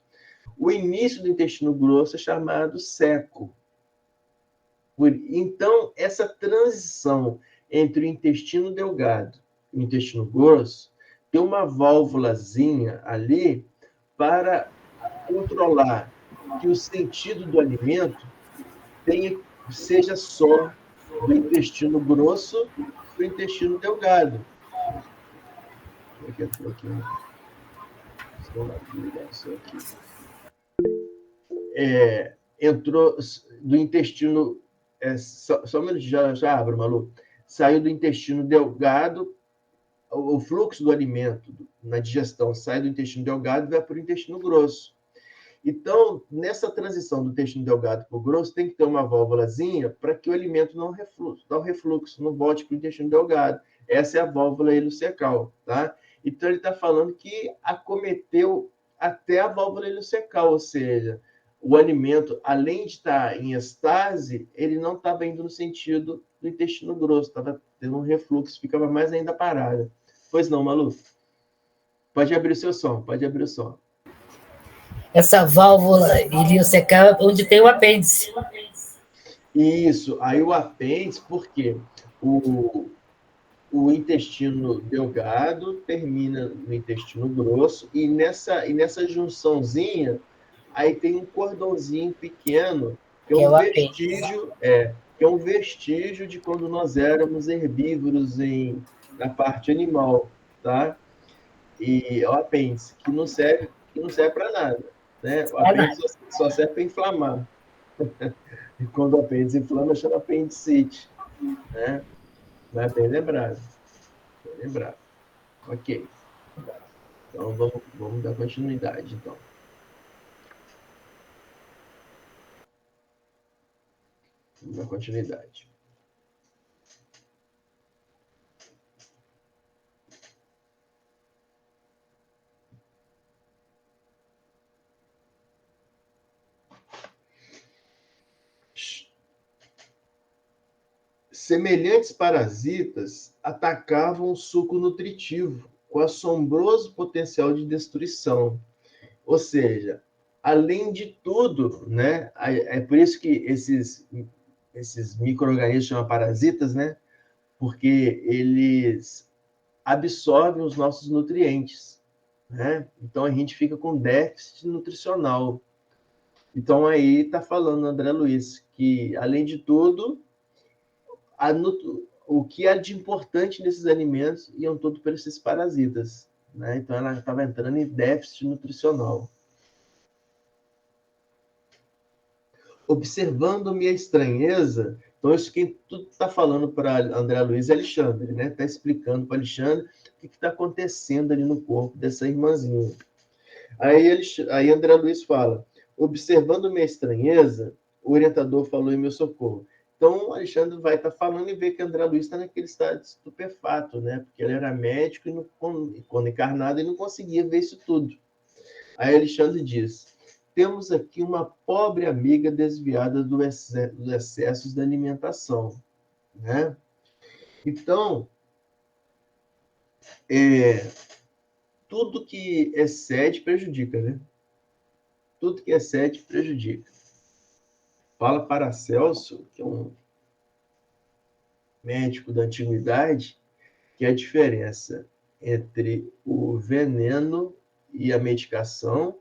O início do intestino grosso é chamado seco. Então, essa transição entre o intestino delgado e o intestino grosso tem uma válvulazinha ali para controlar que o sentido do alimento seja só do intestino grosso para o intestino delgado. Entrou do intestino... só um minuto, já abro, Malu. Saiu do intestino delgado, o fluxo do alimento na digestão sai do intestino delgado e vai para o intestino grosso. Então, nessa transição do intestino delgado para o grosso, tem que ter uma válvulazinha para que o alimento não refluxo, não volte para o intestino delgado. Essa é a válvula iliocecal, tá? Então, ele está falando que acometeu até a válvula iliocecal, ou seja, o alimento, além de estar em estase, ele não estava indo no sentido do intestino grosso, estava tendo um refluxo, ficava mais ainda parada. Pois não, Malu? Pode abrir o seu som, pode abrir o som. Essa válvula iliocecal onde tem o apêndice. Isso, aí o apêndice, por quê? O intestino delgado termina no intestino grosso, e nessa junçãozinha, aí tem um cordãozinho pequeno, que é um vestígio, que é um vestígio de quando nós éramos herbívoros na parte animal, tá? E é o apêndice, que não serve para nada, né? O apêndice só serve para inflamar. E quando o apêndice inflama, chama apendicite, né? Mas bem lembrado. Bem lembrado. Ok. Então, vamos dar continuidade, então. Vamos dar continuidade. Semelhantes parasitas atacavam o suco nutritivo com assombroso potencial de destruição. Ou seja, além de tudo, né? É por isso que esses micro-organismos chamam parasitas, né? Porque eles absorvem os nossos nutrientes, né? Então a gente fica com déficit nutricional. Então aí está falando André Luiz que, além de tudo, o que há de importante nesses alimentos iam tudo para esses parasitas, né? Então ela estava entrando em déficit nutricional. Observando minha estranheza, então isso que tudo está falando para André Luiz e Alexandre, né? Está explicando para Alexandre o que está acontecendo ali no corpo dessa irmãzinha. Aí André Luiz fala, observando minha estranheza, o orientador falou em meu socorro. Então, o Alexandre vai estar falando e vê que André Luiz está naquele estado estupefato, né? Porque ele era médico e, quando encarnado, ele não conseguia ver isso tudo. Aí Alexandre diz, temos aqui uma pobre amiga desviada dos excessos da alimentação, né? Então, tudo que excede prejudica, né? Tudo que excede prejudica. Fala Paracelso, que é um médico da antiguidade, que a diferença entre o veneno e a medicação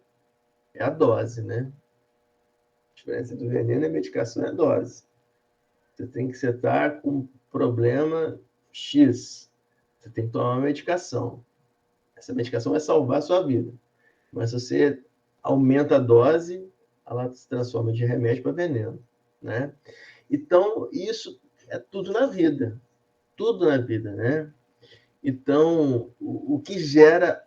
é a dose, né? A diferença entre o veneno e a medicação é a dose. Você está com problema X, você tem que tomar uma medicação. Essa medicação vai salvar a sua vida. Mas se você aumenta a dose, ela se transforma de remédio para veneno, né? Então, isso é tudo na vida. Tudo na vida, né? Então, o que gera,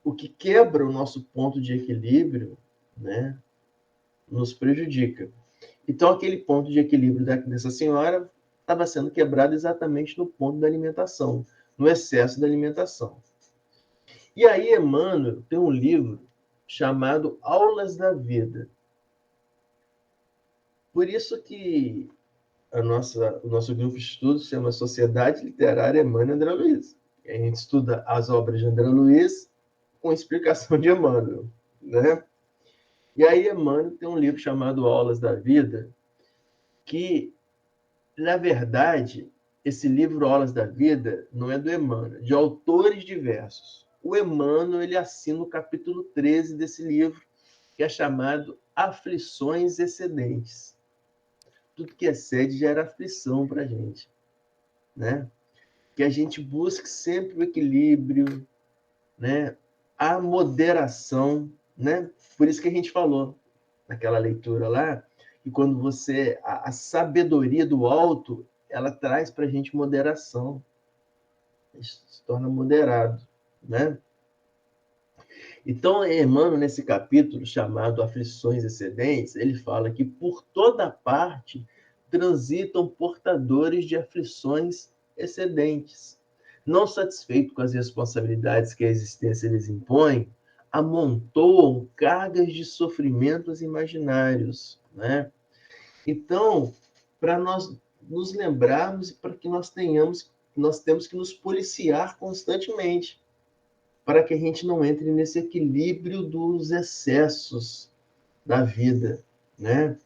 o que quebra o nosso ponto de equilíbrio, né? Nos prejudica. Então, aquele ponto de equilíbrio dessa senhora estava sendo quebrado exatamente no ponto da alimentação, no excesso da alimentação. E aí, Emmanuel tem um livro chamado Aulas da Vida. Por isso que o nosso grupo de estudos se chama Sociedade Literária Emmanuel André Luiz. A gente estuda as obras de André Luiz com explicação de Emmanuel, né? E aí Emmanuel tem um livro chamado Aulas da Vida, que, na verdade, esse livro Aulas da Vida não é do Emmanuel, de autores diversos. O Emmanuel, ele assina o capítulo 13 desse livro, que é chamado Aflições Excedentes. Tudo que excede gera aflição para a gente, né? Que a gente busque sempre o equilíbrio, né? A moderação, né? Por isso que a gente falou naquela leitura lá, que quando a sabedoria do alto, ela traz para a gente moderação, a gente se torna moderado, né? Então, Emmanuel, nesse capítulo chamado Aflições Excedentes, ele fala que por toda parte transitam portadores de aflições excedentes. Não satisfeito com as responsabilidades que a existência lhes impõe, amontoam cargas de sofrimentos imaginários, né? Então, para nós nos lembrarmos, para que nós temos que nos policiar constantemente, para que a gente não entre nesse equilíbrio dos excessos da vida, né?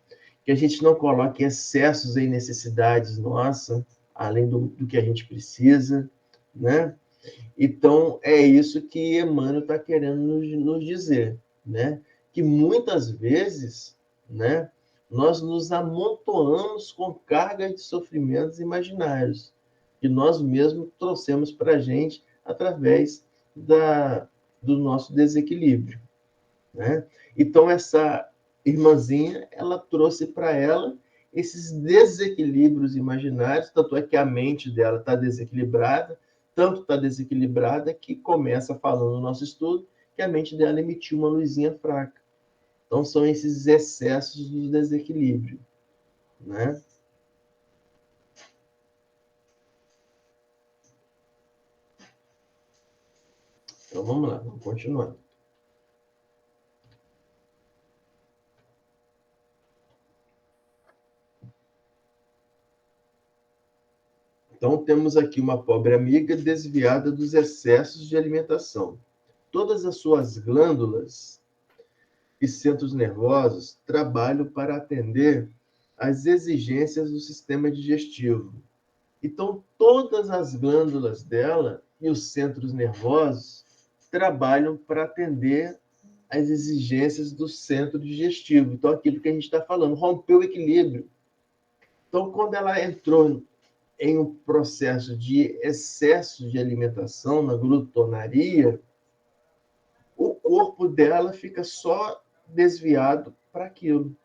Que a gente não coloque excessos em necessidades nossas, além do que a gente precisa, né? Então, é isso que Emmanuel está querendo nos dizer, né? Que muitas vezes, né, nós nos amontoamos com cargas de sofrimentos imaginários, que nós mesmos trouxemos para a gente através do nosso desequilíbrio, né? Então, essa irmãzinha, ela trouxe para ela esses desequilíbrios imaginários, tanto é que a mente dela está desequilibrada, tanto está desequilibrada que começa falando no nosso estudo que a mente dela emitiu uma luzinha fraca. Então, são esses excessos do desequilíbrio, né? Então, vamos lá, vamos continuar. Então, temos aqui uma pobre amiga desviada dos excessos de alimentação. Todas as suas glândulas e centros nervosos trabalham para atender às exigências do sistema digestivo. Então, todas as glândulas dela e os centros nervosos trabalham para atender às exigências do centro digestivo. Então, aquilo que a gente está falando, rompeu o equilíbrio. Então, quando ela entrou em um processo de excesso de alimentação, na glutonaria, o corpo dela fica só desviado para aquilo.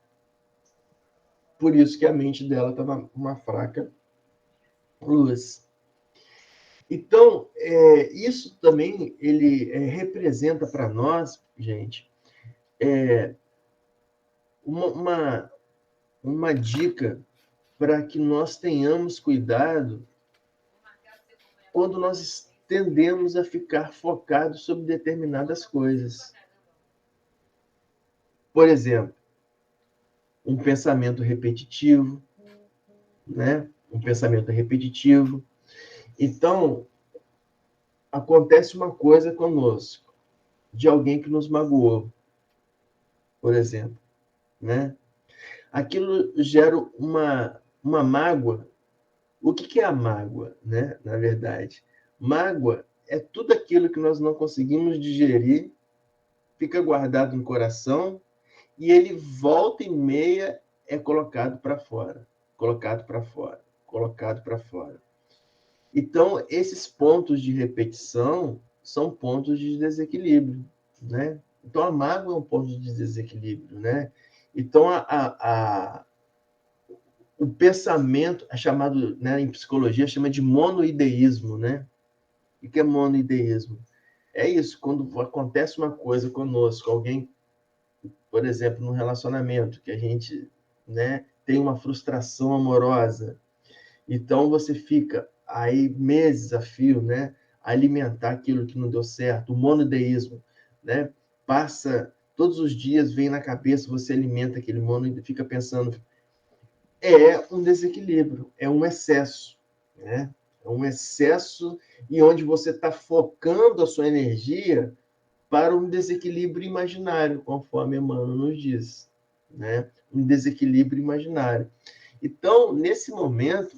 Por isso que a mente dela está numa fraca luz. Então, isso também ele representa para nós, gente, uma dica para que nós tenhamos cuidado quando nós tendemos a ficar focados sobre determinadas coisas. Por exemplo, um pensamento repetitivo, né? Um pensamento repetitivo. Então, acontece uma coisa conosco, de alguém que nos magoou, por exemplo, né? Aquilo gera uma mágoa. O que é a mágoa, né? Na verdade, mágoa é tudo aquilo que nós não conseguimos digerir, fica guardado no coração e ele volta e meia é colocado para fora, colocado para fora, colocado para fora. Então, esses pontos de repetição são pontos de desequilíbrio, né? Então, a mágoa é um ponto de desequilíbrio, né? Então, o pensamento é chamado, né, em psicologia, chama de monoideísmo, né? O que é monoideísmo? É isso, quando acontece uma coisa conosco, alguém, por exemplo, num relacionamento, que a gente, né, tem uma frustração amorosa, então você fica aí meses a fio, né, a alimentar aquilo que não deu certo, o monoideísmo, né? Passa todos os dias, vem na cabeça, você alimenta aquele mono, fica pensando. É um desequilíbrio, é um excesso, né? É um excesso e onde você está focando a sua energia para um desequilíbrio imaginário, conforme Emmanuel nos diz, né? Um desequilíbrio imaginário. Então, nesse momento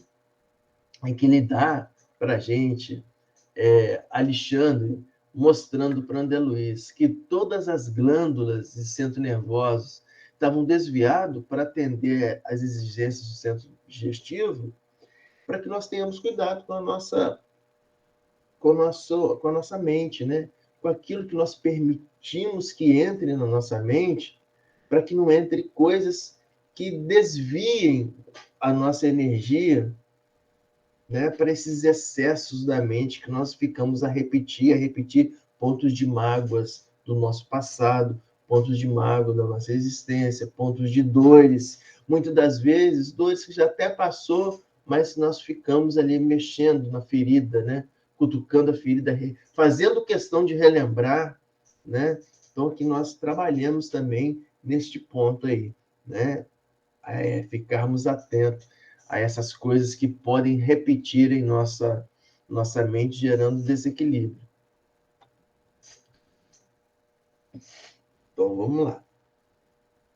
em que ele dá para a gente, Alexandre, mostrando para André Luiz que todas as glândulas e centros nervosos estavam desviados para atender às exigências do centro digestivo, para que nós tenhamos cuidado com a nossa mente, né? Com aquilo que nós permitimos que entre na nossa mente, para que não entre coisas que desviem a nossa energia, né, para esses excessos da mente que nós ficamos a repetir pontos de mágoas do nosso passado, pontos de mágoa da nossa existência, pontos de dores, muitas das vezes dores que já até passou, mas nós ficamos ali mexendo na ferida, né, cutucando a ferida, fazendo questão de relembrar, né? Então que nós trabalhamos também neste ponto aí, né? Ficarmos atentos a essas coisas que podem repetir em nossa mente, gerando desequilíbrio. Então, vamos lá.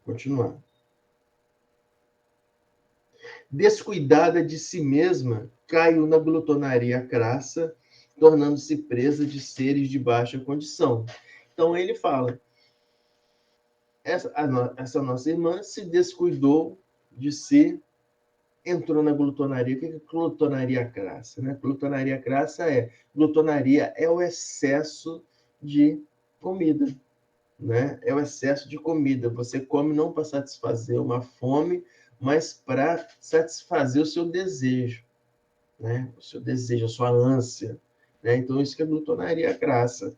Continuar. Descuidada de si mesma, caiu na glutonaria crassa, tornando-se presa de seres de baixa condição. Então, ele fala, essa nossa irmã se descuidou de si, entrou na glutonaria. O que é glutonaria crassa? Né? Glutonaria crassa glutonaria é o excesso de comida, né? É o excesso de comida. Você come não para satisfazer uma fome, mas para satisfazer o seu desejo, né? O seu desejo, a sua ânsia, né? Então isso que é glutonaria crassa.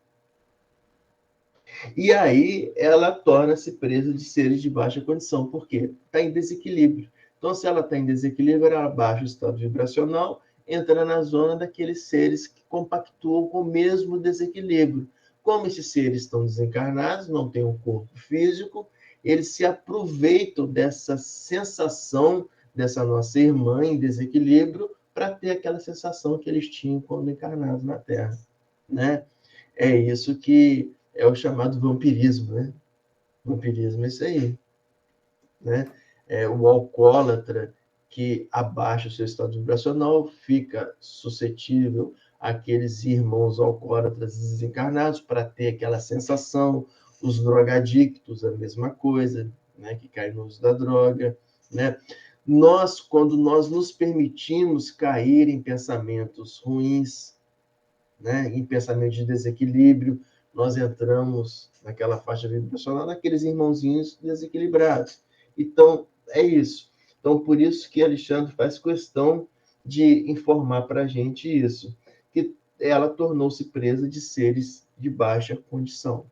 E aí ela torna-se presa de seres de baixa condição. Por quê? Está em desequilíbrio. Então, se ela está em desequilíbrio, ela baixa o estado vibracional, entra na zona daqueles seres que compactuam com o mesmo desequilíbrio. Como esses seres estão desencarnados, não têm um corpo físico, eles se aproveitam dessa sensação dessa nossa irmã em desequilíbrio para ter aquela sensação que eles tinham quando encarnados na Terra, né? É isso que é o chamado vampirismo, né? Vampirismo é isso aí, né? O alcoólatra que abaixa o seu estado vibracional fica suscetível àqueles irmãos alcoólatras desencarnados para ter aquela sensação. Os drogadictos, a mesma coisa, né? Que caem no uso da droga, né? Quando nós nos permitimos cair em pensamentos ruins, né, em pensamentos de desequilíbrio, nós entramos naquela faixa vibracional daqueles irmãozinhos desequilibrados. Então, é isso. Então, por isso que Alexandre faz questão de informar para a gente isso, que ela tornou-se presa de seres de baixa condição.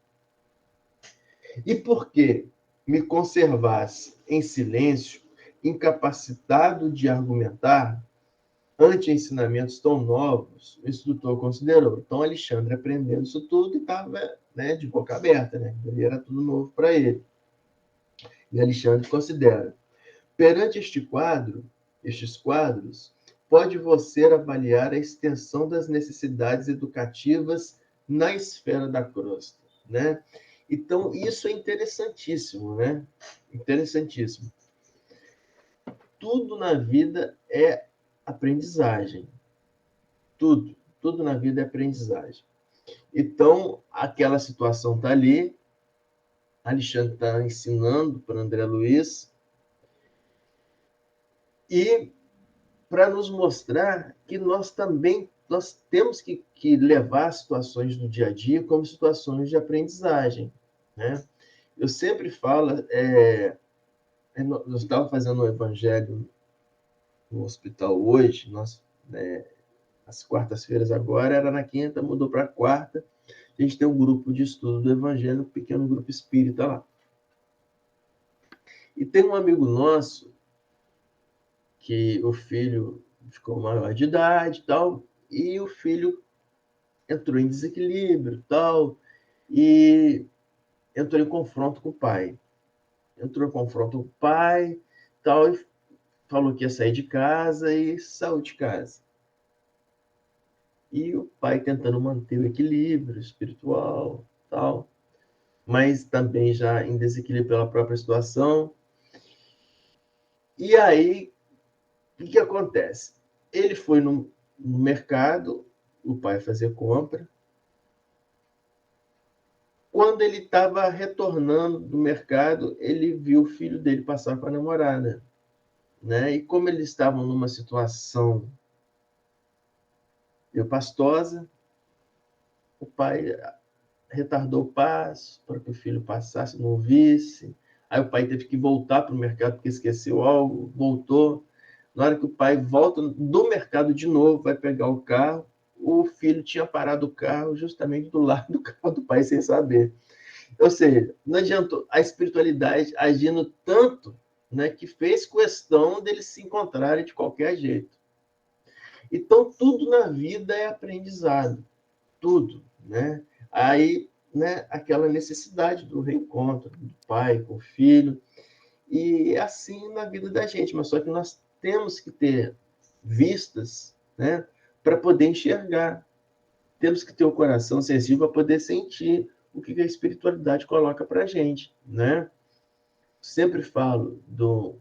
E por que me conservasse em silêncio, incapacitado de argumentar, ante ensinamentos tão novos, o instrutor considerou. Então, Alexandre aprendendo isso tudo e estava, né, de boca aberta, né? Ele era tudo novo para ele. E Alexandre considera: perante estes quadros, pode você avaliar a extensão das necessidades educativas na esfera da crosta, né? Então, isso é interessantíssimo, né? Interessantíssimo. Tudo na vida é aprendizagem. Tudo na vida é aprendizagem. Então, aquela situação está ali, Alexandre está ensinando para André Luiz, e para nos mostrar que nós temos que levar as situações do dia a dia como situações de aprendizagem, né? Eu sempre falo, eu estava fazendo um evangelho no hospital hoje, as quartas-feiras agora, era na quinta, mudou para a quarta. A gente tem um grupo de estudo do Evangelho, um pequeno grupo espírita lá. E tem um amigo nosso que o filho ficou maior de idade e tal, e o filho entrou em desequilíbrio tal, e entrou em confronto com o pai. Tal, e falou que ia sair de casa e saiu de casa. E o pai tentando manter o equilíbrio espiritual, tal, mas também já em desequilíbrio pela própria situação. E aí, o que acontece? Ele foi no mercado, o pai fazer compra. Quando ele estava retornando do mercado, ele viu o filho dele passar com a namorada, né? E como eles estavam numa situação pastosa, o pai retardou o passo para que o filho passasse, não ouvisse. Aí o pai teve que voltar para o mercado porque esqueceu algo, voltou. Na hora que o pai volta do mercado de novo, vai pegar o carro, o filho tinha parado o carro justamente do lado do carro do pai, sem saber. Ou seja, não adiantou a espiritualidade agindo tanto, né, que fez questão deles se encontrarem de qualquer jeito. Então, tudo na vida é aprendizado. Tudo, né? Aí, né, aquela necessidade do reencontro do pai com o filho, e é assim na vida da gente, mas só que nós temos que ter vistas, né, para poder enxergar. Temos que ter o coração sensível para poder sentir o que a espiritualidade coloca para a gente, né? Sempre falo do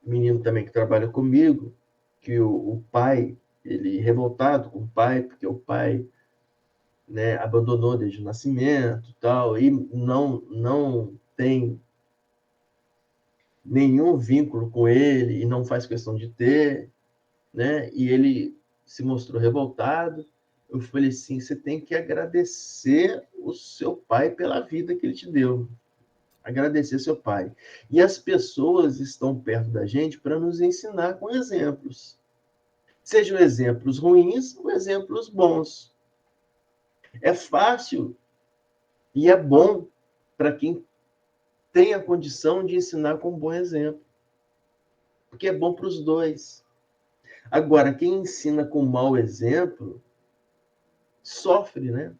menino também que trabalha comigo, que o pai, ele revoltado com o pai, porque o pai, né, abandonou desde o nascimento, tal, e não tem nenhum vínculo com ele e não faz questão de ter, né? E ele se mostrou revoltado. Eu falei assim, você tem que agradecer o seu pai pela vida que ele te deu. Agradecer seu pai. E as pessoas estão perto da gente para nos ensinar com exemplos. Sejam exemplos ruins ou exemplos bons. É fácil e é bom para quem tem a condição de ensinar com um bom exemplo. Porque é bom para os dois. Agora, quem ensina com mau exemplo sofre, né?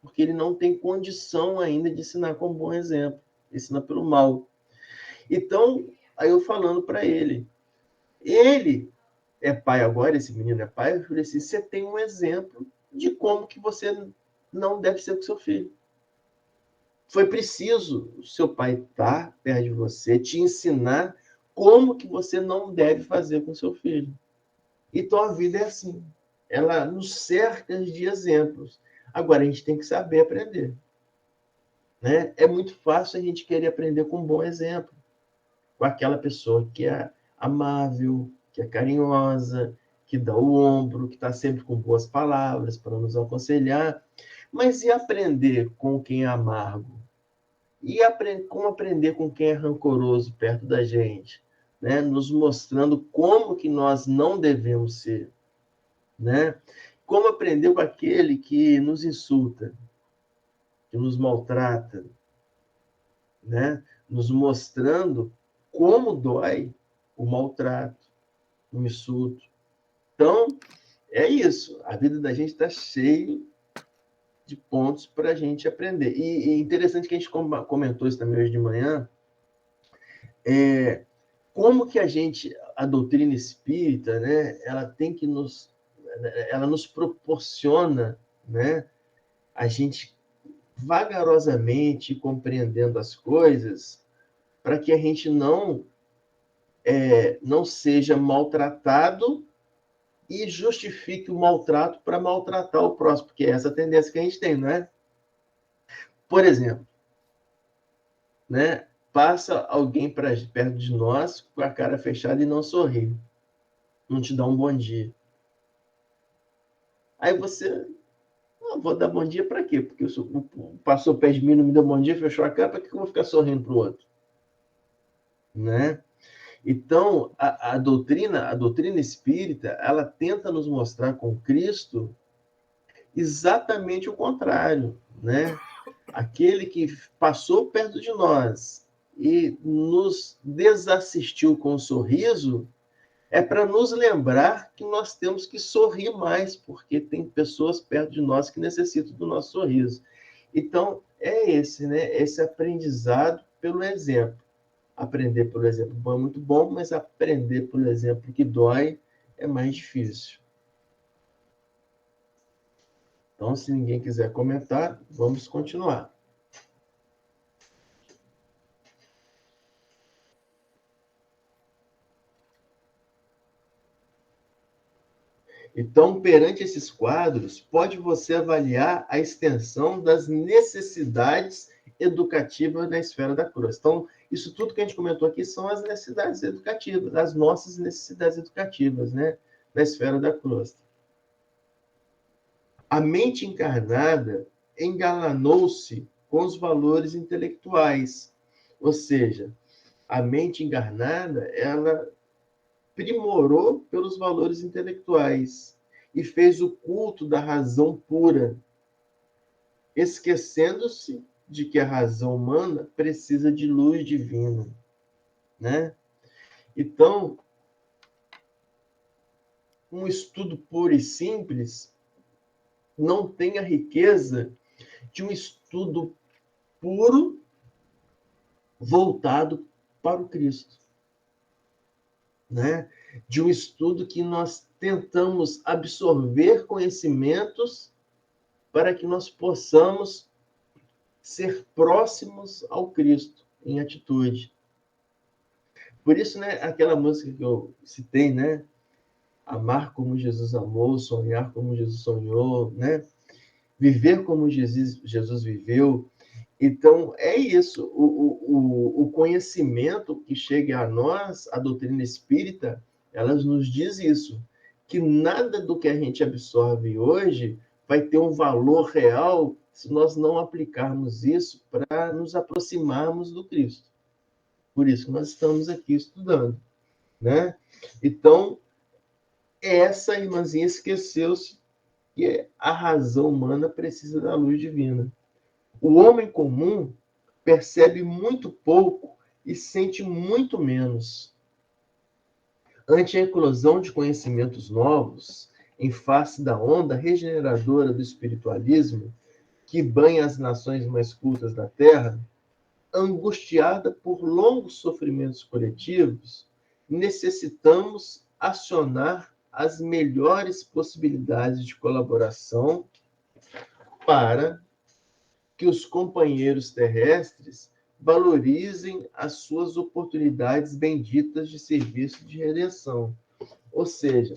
Porque ele não tem condição ainda de ensinar com um bom exemplo. Ensina pelo mal. Então, aí eu falando para ele é pai agora, esse menino é pai, eu falei assim, você tem um exemplo de como que você não deve ser com seu filho. Foi preciso o seu pai estar perto de você, te ensinar como que você não deve fazer com seu filho. Então a vida é assim. Ela nos cerca de exemplos. Agora a gente tem que saber aprender. Né? É muito fácil a gente querer aprender com um bom exemplo. Com aquela pessoa que amável, que é carinhosa, que dá o ombro, que está sempre com boas palavras para nos aconselhar. Mas e aprender com quem é amargo? E como aprender com quem é rancoroso perto da gente? Né? Nos mostrando como que nós não devemos ser. Né? Como aprender com aquele que nos insulta, que nos maltrata, né? Nos mostrando como dói o maltrato, o insulto. Então, é isso. A vida da gente está cheia de pontos para a gente aprender. E interessante que a gente comentou isso também hoje de manhã, como que a doutrina espírita, né, ela nos proporciona, né, a gente vagarosamente compreendendo as coisas para que a gente não seja maltratado e justifique o maltrato para maltratar o próximo, porque é essa tendência que a gente tem, não é? Por exemplo, né, passa alguém perto de nós com a cara fechada e não sorri, não te dá um bom dia. Aí você, vou dar bom dia para quê? Porque passou perto de mim, não me deu bom dia, fechou a cara, para que eu vou ficar sorrindo para o outro? Né? Então, a doutrina espírita, ela tenta nos mostrar com Cristo exatamente o contrário, né? Aquele que passou perto de nós e nos desassistiu com um sorriso, é para nos lembrar que nós temos que sorrir mais, porque tem pessoas perto de nós que necessitam do nosso sorriso. Então, é esse, né? Esse aprendizado pelo exemplo. Aprender pelo exemplo bom é muito bom, mas aprender pelo exemplo que dói é mais difícil. Então, se ninguém quiser comentar, vamos continuar. Então, perante esses quadros, pode você avaliar a extensão das necessidades educativas na esfera da cruz. Então, isso tudo que a gente comentou aqui são as necessidades educativas, as nossas necessidades educativas, né, na esfera da cruz. A mente encarnada engalanou-se com os valores intelectuais, ou seja, a mente encarnada, ela primorou pelos valores intelectuais e fez o culto da razão pura, esquecendo-se de que a razão humana precisa de luz divina, né? Então, um estudo puro e simples não tem a riqueza de um estudo puro voltado para o Cristo, né? De um estudo que nós tentamos absorver conhecimentos para que nós possamos ser próximos ao Cristo em atitude. Por isso, né, aquela música que eu citei, né? Amar como Jesus amou, sonhar como Jesus sonhou, né? Viver como Jesus viveu. Então, é isso. O conhecimento que chega a nós, a doutrina espírita, ela nos diz isso, que nada do que a gente absorve hoje vai ter um valor real se nós não aplicarmos isso para nos aproximarmos do Cristo. Por isso que nós estamos aqui estudando, né? Então, essa irmãzinha esqueceu-se que a razão humana precisa da luz divina. O homem comum percebe muito pouco e sente muito menos. Ante a eclosão de conhecimentos novos, em face da onda regeneradora do espiritualismo, que banha as nações mais cultas da Terra, angustiada por longos sofrimentos coletivos, necessitamos acionar as melhores possibilidades de colaboração para que os companheiros terrestres valorizem as suas oportunidades benditas de serviço de redenção. Ou seja,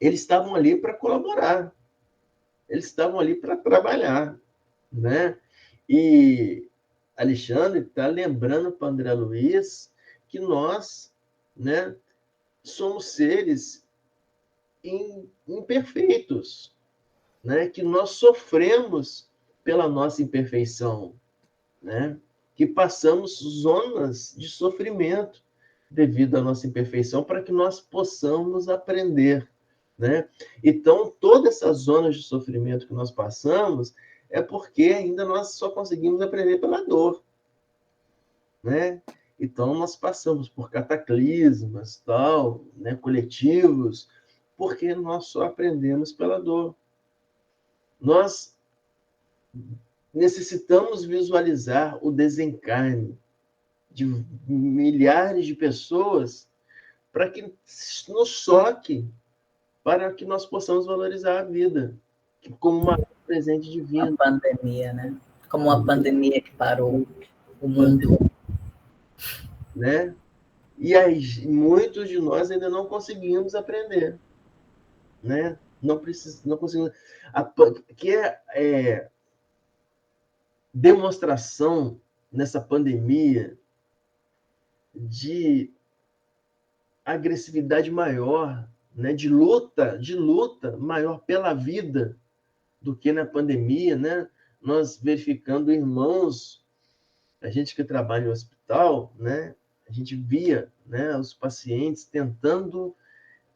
eles estavam ali para colaborar, eles estavam ali para trabalhar, né? E Alexandre está lembrando para André Luiz que nós né, somos seres imperfeitos, né, que nós sofremos pela nossa imperfeição, né, que passamos zonas de sofrimento devido à nossa imperfeição para que nós possamos aprender, né? Então, todas essas zonas de sofrimento que nós passamos é porque ainda nós só conseguimos aprender pela dor, né? Então, nós passamos por cataclismas, tal, né, coletivos, porque nós só aprendemos pela dor. Nós necessitamos visualizar o desencarne de milhares de pessoas para que nos choque, para que nós possamos valorizar a vida como uma presente divino. Uma pandemia, né? Como uma pandemia que parou o mundo. Né? E aí, muitos de nós ainda não conseguimos aprender, né? Não conseguimos. Que é demonstração nessa pandemia de agressividade maior, né? De luta maior pela vida do que na pandemia, né? Nós verificando irmãos, a gente que trabalha no hospital, né? A gente via, né, os pacientes tentando,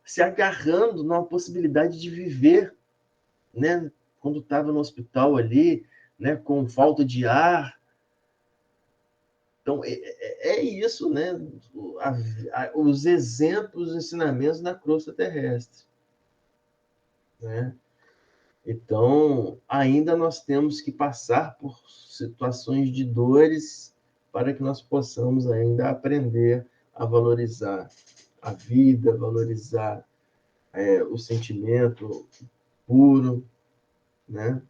se agarrando numa possibilidade de viver, né? Quando estava no hospital ali, né, com falta de ar. Então, é isso, né? Os exemplos, os ensinamentos da crosta terrestre, né? Então, ainda nós temos que passar por situações de dores para que nós possamos ainda aprender a valorizar a vida, valorizar o sentimento puro, né?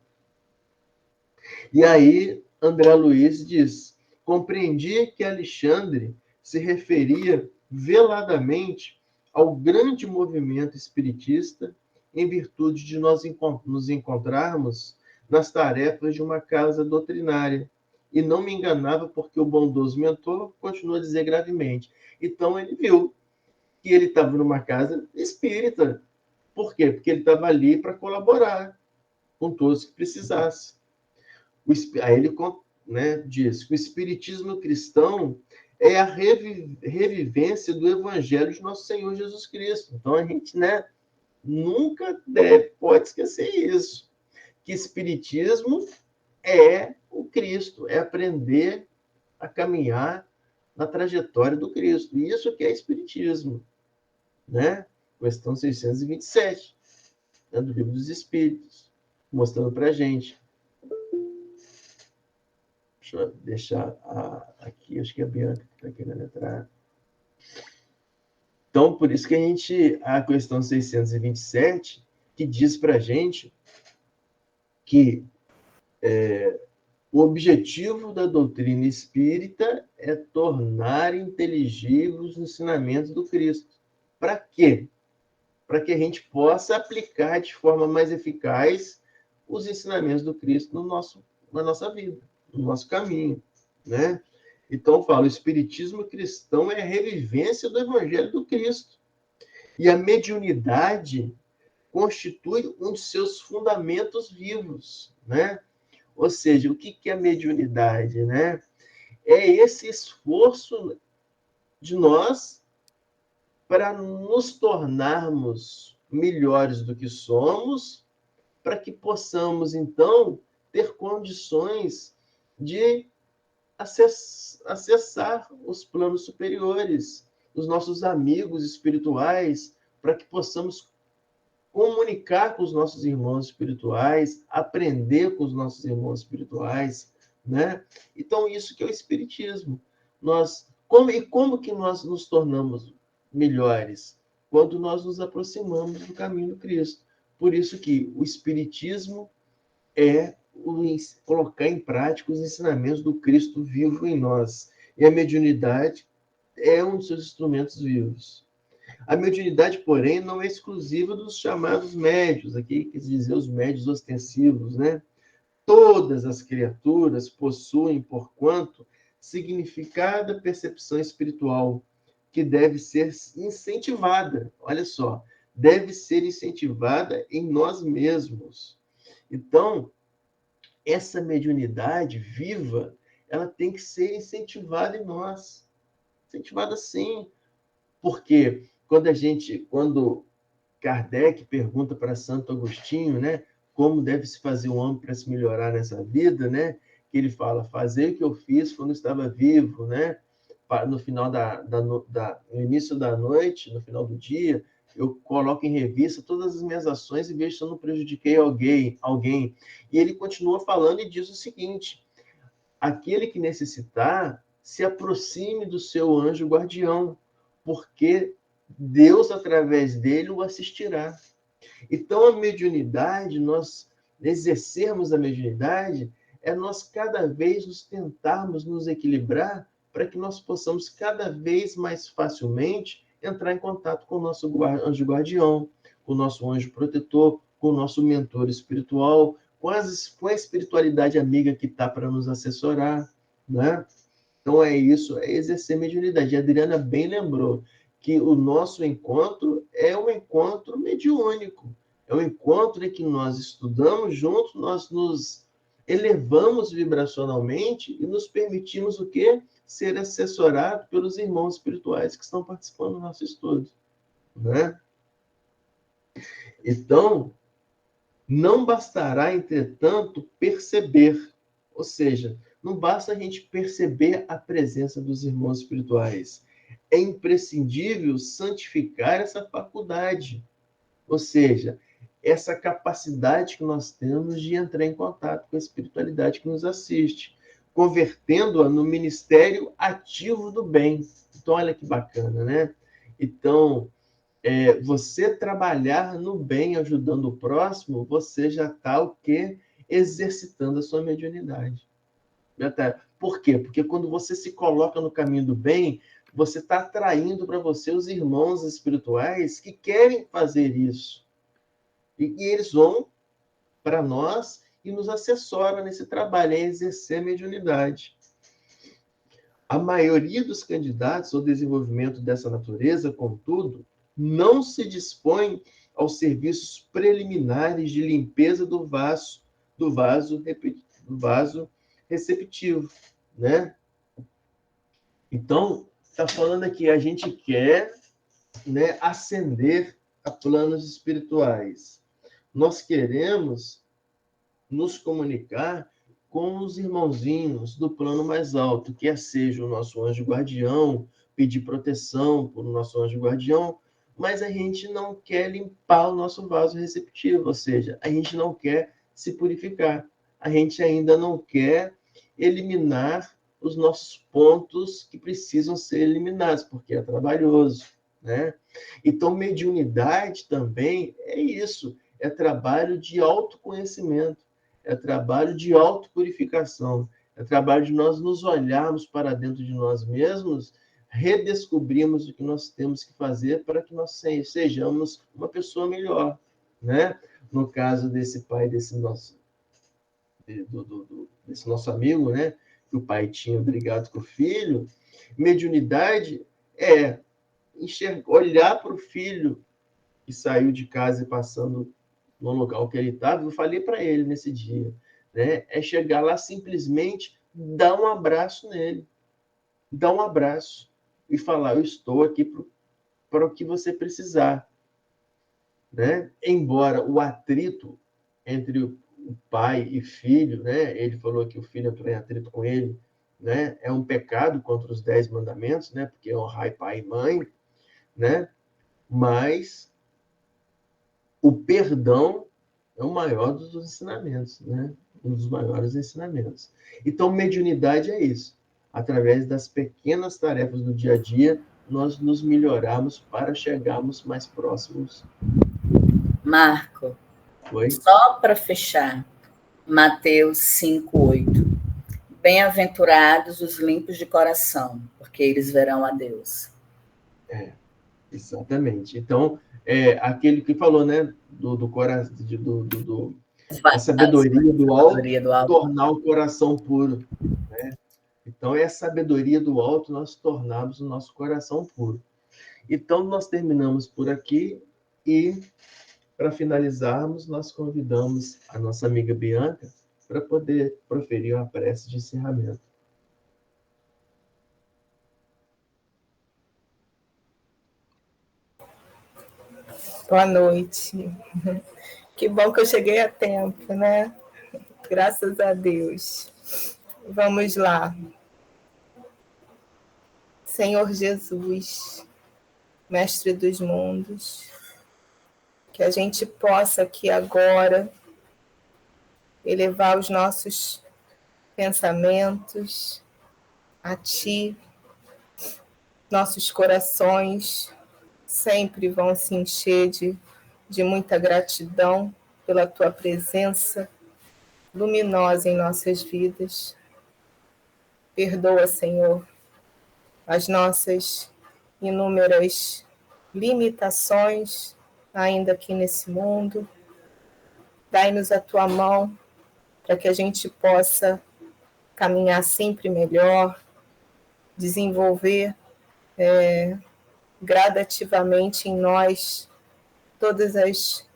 E aí, André Luiz diz: compreendi que Alexandre se referia veladamente ao grande movimento espiritista em virtude de nós nos encontrarmos nas tarefas de uma casa doutrinária. E não me enganava porque o bondoso mentor continua a dizer gravemente. Então, ele viu que ele estava numa casa espírita. Por quê? Porque ele estava ali para colaborar com todos que precisassem. Aí ele, né, diz que o espiritismo cristão é a revivência do evangelho de nosso Senhor Jesus Cristo. Então, a gente, né, nunca pode esquecer isso, que espiritismo é o Cristo, é aprender a caminhar na trajetória do Cristo. E isso que é espiritismo, né? Questão 627, né, do Livro dos Espíritos, mostrando para a gente. Deixa eu deixar aqui, acho que é a Bianca que está querendo entrar. Então, por isso que a questão 627, que diz para a gente que o objetivo da doutrina espírita é tornar inteligíveis os ensinamentos do Cristo. Para quê? Para que a gente possa aplicar de forma mais eficaz os ensinamentos do Cristo na nossa vida, no nosso caminho, né? Então, eu falo, o espiritismo cristão é a revivência do evangelho do Cristo. E a mediunidade constitui um de seus fundamentos vivos, né? Ou seja, o que é a mediunidade, né? É esse esforço de nós para nos tornarmos melhores do que somos, para que possamos, então, ter condições de acessar os planos superiores, os nossos amigos espirituais, para que possamos comunicar com os nossos irmãos espirituais, aprender com os nossos irmãos espirituais, né? Então, isso que é o espiritismo. Como que nós nos tornamos melhores? Quando nós nos aproximamos do caminho do Cristo. Por isso que o espiritismo é colocar em prática os ensinamentos do Cristo vivo em nós. E a mediunidade é um dos seus instrumentos vivos. A mediunidade, porém, não é exclusiva dos chamados médios, aqui quer dizer os médios ostensivos, né? Todas as criaturas possuem, porquanto, significada percepção espiritual, que deve ser incentivada. Olha só, deve ser incentivada em nós mesmos. Então, essa mediunidade viva, ela tem que ser incentivada em nós. Incentivada sim. Porque quando Kardec pergunta para Santo Agostinho, né, como deve se fazer um homem para se melhorar nessa vida, né? Que ele fala, fazer o que eu fiz quando estava vivo, né? No final no início da noite, no final do dia, eu coloco em revista todas as minhas ações e vejo se eu não prejudiquei alguém. E ele continua falando e diz o seguinte: aquele que necessitar, se aproxime do seu anjo guardião, porque Deus, através dele, o assistirá. Então, a mediunidade, nós exercermos a mediunidade, é nós cada vez nos tentarmos nos equilibrar para que nós possamos cada vez mais facilmente entrar em contato com o nosso anjo guardião, com o nosso anjo protetor, com o nosso mentor espiritual, com a espiritualidade amiga que está para nos assessorar, né? Então é isso, é exercer mediunidade. E a Adriana bem lembrou que o nosso encontro é um encontro mediúnico. É um encontro em que nós estudamos juntos, nós nos elevamos vibracionalmente e nos permitimos o quê? Ser assessorado pelos irmãos espirituais que estão participando do nosso estudo, né? Então, não bastará, entretanto, perceber. Ou seja, não basta a gente perceber a presença dos irmãos espirituais. É imprescindível santificar essa faculdade. Ou seja, essa capacidade que nós temos de entrar em contato com a espiritualidade que nos assiste, convertendo-a no ministério ativo do bem. Então, olha que bacana, né? Então, você trabalhar no bem, ajudando o próximo, você já está o quê? Exercitando a sua mediunidade. Por quê? Porque quando você se coloca no caminho do bem, você está atraindo para você os irmãos espirituais que querem fazer isso. E eles vão para nós e nos assessoram nesse trabalho, é exercer a mediunidade. A maioria dos candidatos ao desenvolvimento dessa natureza, contudo, não se dispõe aos serviços preliminares de limpeza do vaso receptivo, né? Então, está falando aqui, a gente quer, né, ascender a planos espirituais. Nós queremos nos comunicar com os irmãozinhos do plano mais alto, quer seja o nosso anjo guardião, pedir proteção para o nosso anjo guardião, mas a gente não quer limpar o nosso vaso receptivo, ou seja, a gente não quer se purificar, a gente ainda não quer eliminar os nossos pontos que precisam ser eliminados, porque é trabalhoso, né? Então, mediunidade também é isso, é trabalho de autoconhecimento, é trabalho de autopurificação, é trabalho de nós nos olharmos para dentro de nós mesmos, redescobrirmos o que nós temos que fazer para que nós sejamos uma pessoa melhor, né? No caso desse pai, desse nosso amigo, né? Que o pai tinha brigado com o filho, mediunidade é olhar para o filho que saiu de casa e passando no local que ele estava, eu falei para ele nesse dia, né? É chegar lá simplesmente, dar um abraço nele, dar um abraço e falar, eu estou aqui para o que você precisar, né? Embora o atrito entre o pai e filho, né? Ele falou que o filho entrou em atrito com ele, né? É um pecado contra os 10 mandamentos, né? Porque é honrar pai e mãe, né? Mas o perdão é o maior dos ensinamentos, né? Um dos maiores ensinamentos. Então, mediunidade é isso. Através das pequenas tarefas do dia a dia, nós nos melhoramos para chegarmos mais próximos. Marco, Oi? Só para fechar, Mateus 5:8. Bem-aventurados os limpos de coração, porque eles verão a Deus. Exatamente. Então, aquele que falou, né, do coração, a sabedoria do alto, tornar o coração puro, né? Então, é a sabedoria do alto nós tornarmos o nosso coração puro. Então, nós terminamos por aqui e, para finalizarmos, nós convidamos a nossa amiga Bianca para poder proferir uma prece de encerramento. Boa noite. Que bom que eu cheguei a tempo, né? Graças a Deus. Vamos lá. Senhor Jesus, Mestre dos mundos, que a gente possa aqui agora elevar os nossos pensamentos a Ti. Nossos corações sempre vão se encher de muita gratidão pela Tua presença luminosa em nossas vidas. Perdoa, Senhor, as nossas inúmeras limitações ainda aqui nesse mundo. Dai-nos a Tua mão para que a gente possa caminhar sempre melhor, desenvolver gradativamente em nós todas as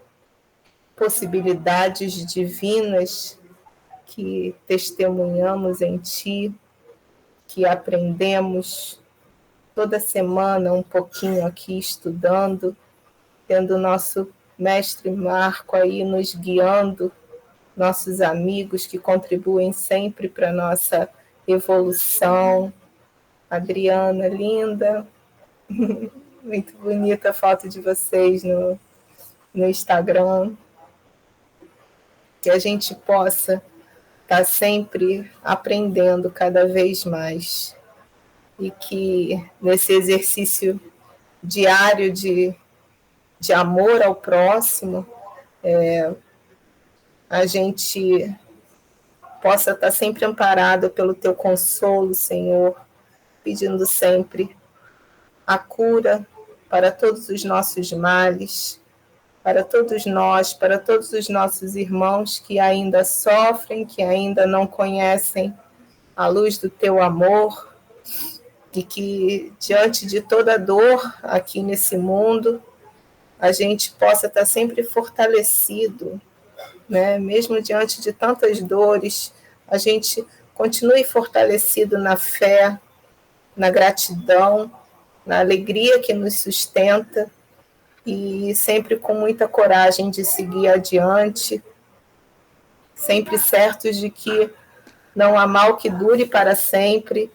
possibilidades divinas que testemunhamos em Ti, que aprendemos toda semana um pouquinho aqui estudando, tendo o nosso mestre Marco aí nos guiando, nossos amigos que contribuem sempre para a nossa evolução. Adriana, linda, muito bonita a foto de vocês no Instagram. Que a gente possa estar sempre aprendendo cada vez mais. E que nesse exercício diário de amor ao próximo, a gente possa estar sempre amparado pelo Teu consolo, Senhor, pedindo sempre a cura para todos os nossos males, para todos nós, para todos os nossos irmãos que ainda sofrem, que ainda não conhecem a luz do Teu amor, e que, diante de toda dor aqui nesse mundo, a gente possa estar sempre fortalecido, né? Mesmo diante de tantas dores, a gente continue fortalecido na fé, na gratidão, na alegria que nos sustenta, e sempre com muita coragem de seguir adiante, sempre certos de que não há mal que dure para sempre,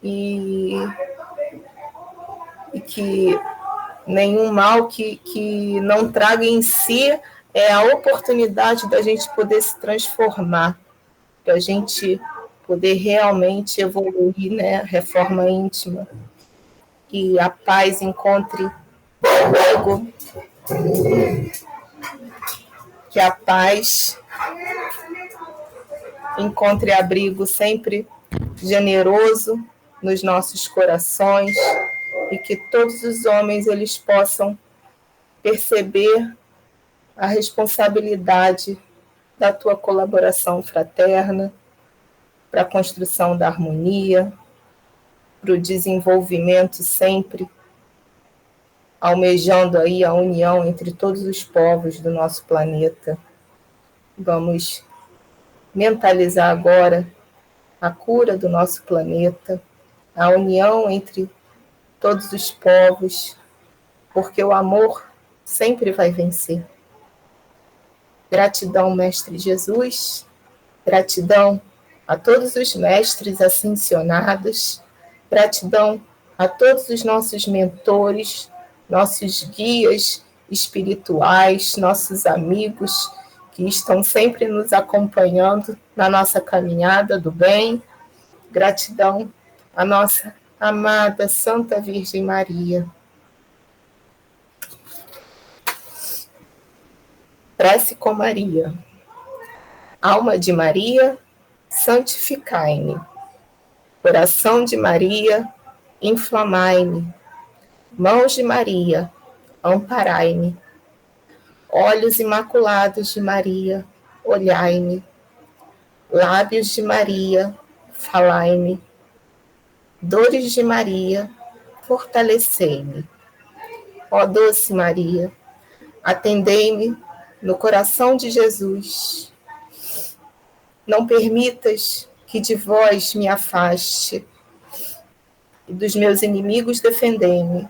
e que nenhum mal que não traga em si a oportunidade da gente poder se transformar, para a gente poder realmente evoluir, né? Reforma íntima. Que a paz encontre abrigo, que a paz encontre abrigo sempre generoso nos nossos corações, e que todos os homens eles possam perceber a responsabilidade da Tua colaboração fraterna para a construção da harmonia, para o desenvolvimento sempre, almejando aí a união entre todos os povos do nosso planeta. Vamos mentalizar agora a cura do nosso planeta, a união entre todos os povos, porque o amor sempre vai vencer. Gratidão, Mestre Jesus, gratidão a todos os mestres ascensionados, gratidão a todos os nossos mentores, nossos guias espirituais, nossos amigos que estão sempre nos acompanhando na nossa caminhada do bem. Gratidão à nossa amada Santa Virgem Maria. Prece com Maria. Alma de Maria, santificai-me. Coração de Maria, inflamai-me. Mãos de Maria, amparai-me. Olhos imaculados de Maria, olhai-me. Lábios de Maria, falai-me. Dores de Maria, fortalecei-me. Ó doce Maria, atendei-me no coração de Jesus. Não permitas que de vós me afaste, e dos meus inimigos defendei-me.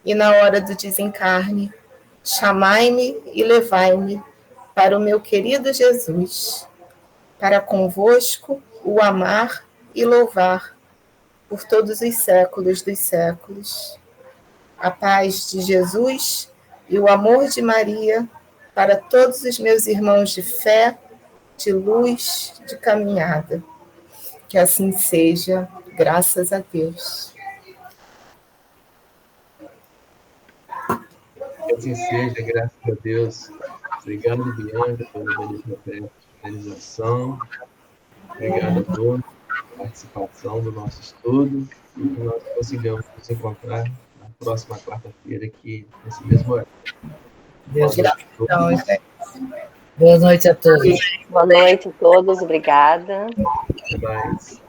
E na hora do desencarne, chamai-me e levai-me para o meu querido Jesus, para convosco o amar e louvar por todos os séculos dos séculos. A paz de Jesus e o amor de Maria para todos os meus irmãos de fé, de luz, de caminhada. Que assim seja, graças a Deus. Que assim seja, graças a Deus. Obrigado, Bianca, pela realização. Obrigado a todos pela participação do nosso estudo e que nós consigamos nos encontrar na próxima quarta-feira aqui, nesse mesmo horário. Boa noite a todos. Boa noite a todos, obrigada. Até mais.